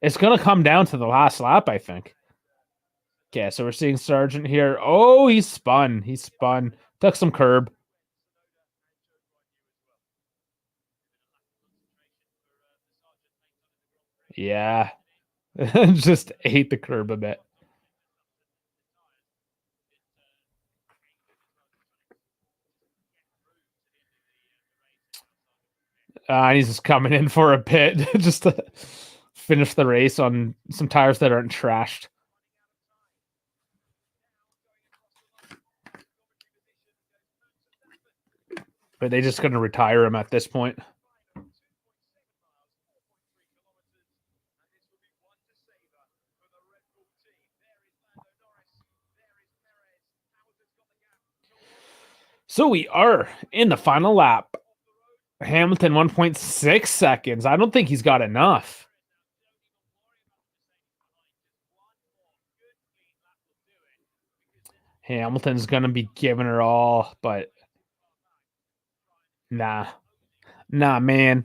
It's going to come down to the last lap, I think. Okay, so we're seeing Sargent here. Oh, he spun. Took some curb. Yeah. Just ate the curb a bit. He's just coming in for a pit just to finish the race on some tires that aren't trashed. But they're just going to retire him at this point. So we are in the final lap. Hamilton 1.6 seconds. I don't think he's got enough. Hamilton's going to be giving her all, but nah, man.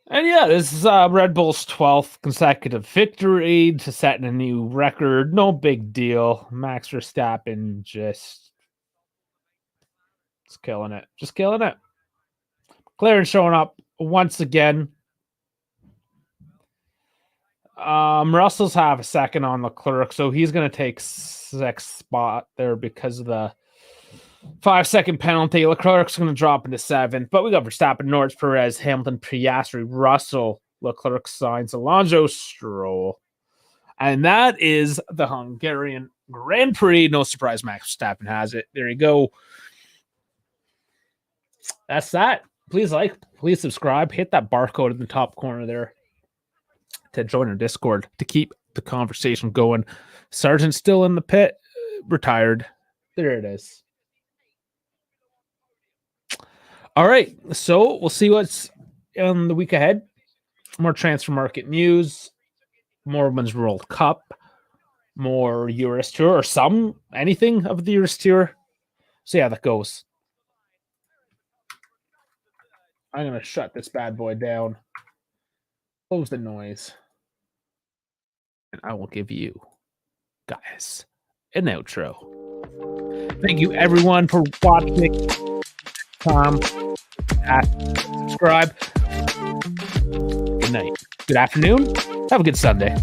And yeah, this is Red Bull's 12th consecutive victory to setting a new record. No big deal. Max Verstappen just killing it. Clarence showing up once again. Russell's half a second on Leclerc, so he's going to take sixth spot there because of the 5-second penalty. Leclerc's going to drop into seventh, but we got Verstappen, Norris, Perez, Hamilton, Piastri, Russell, Leclerc, Sainz, Alonso, Stroll. And that is the Hungarian Grand Prix. No surprise, Max Verstappen has it. There you go. That's that. Please like, please subscribe. Hit that barcode in the top corner there to join our Discord to keep the conversation going. Sargent's still in the pit, retired. There it is. All right, so we'll see what's in the week ahead. More transfer market news, more Women's World Cup, more Euros Tour, or anything of the Euros Tour. See how that goes. I'm going to shut this bad boy down. Close the noise. And I will give you guys an outro. Thank you everyone for watching. Subscribe. Good night. Good afternoon. Have a good Sunday.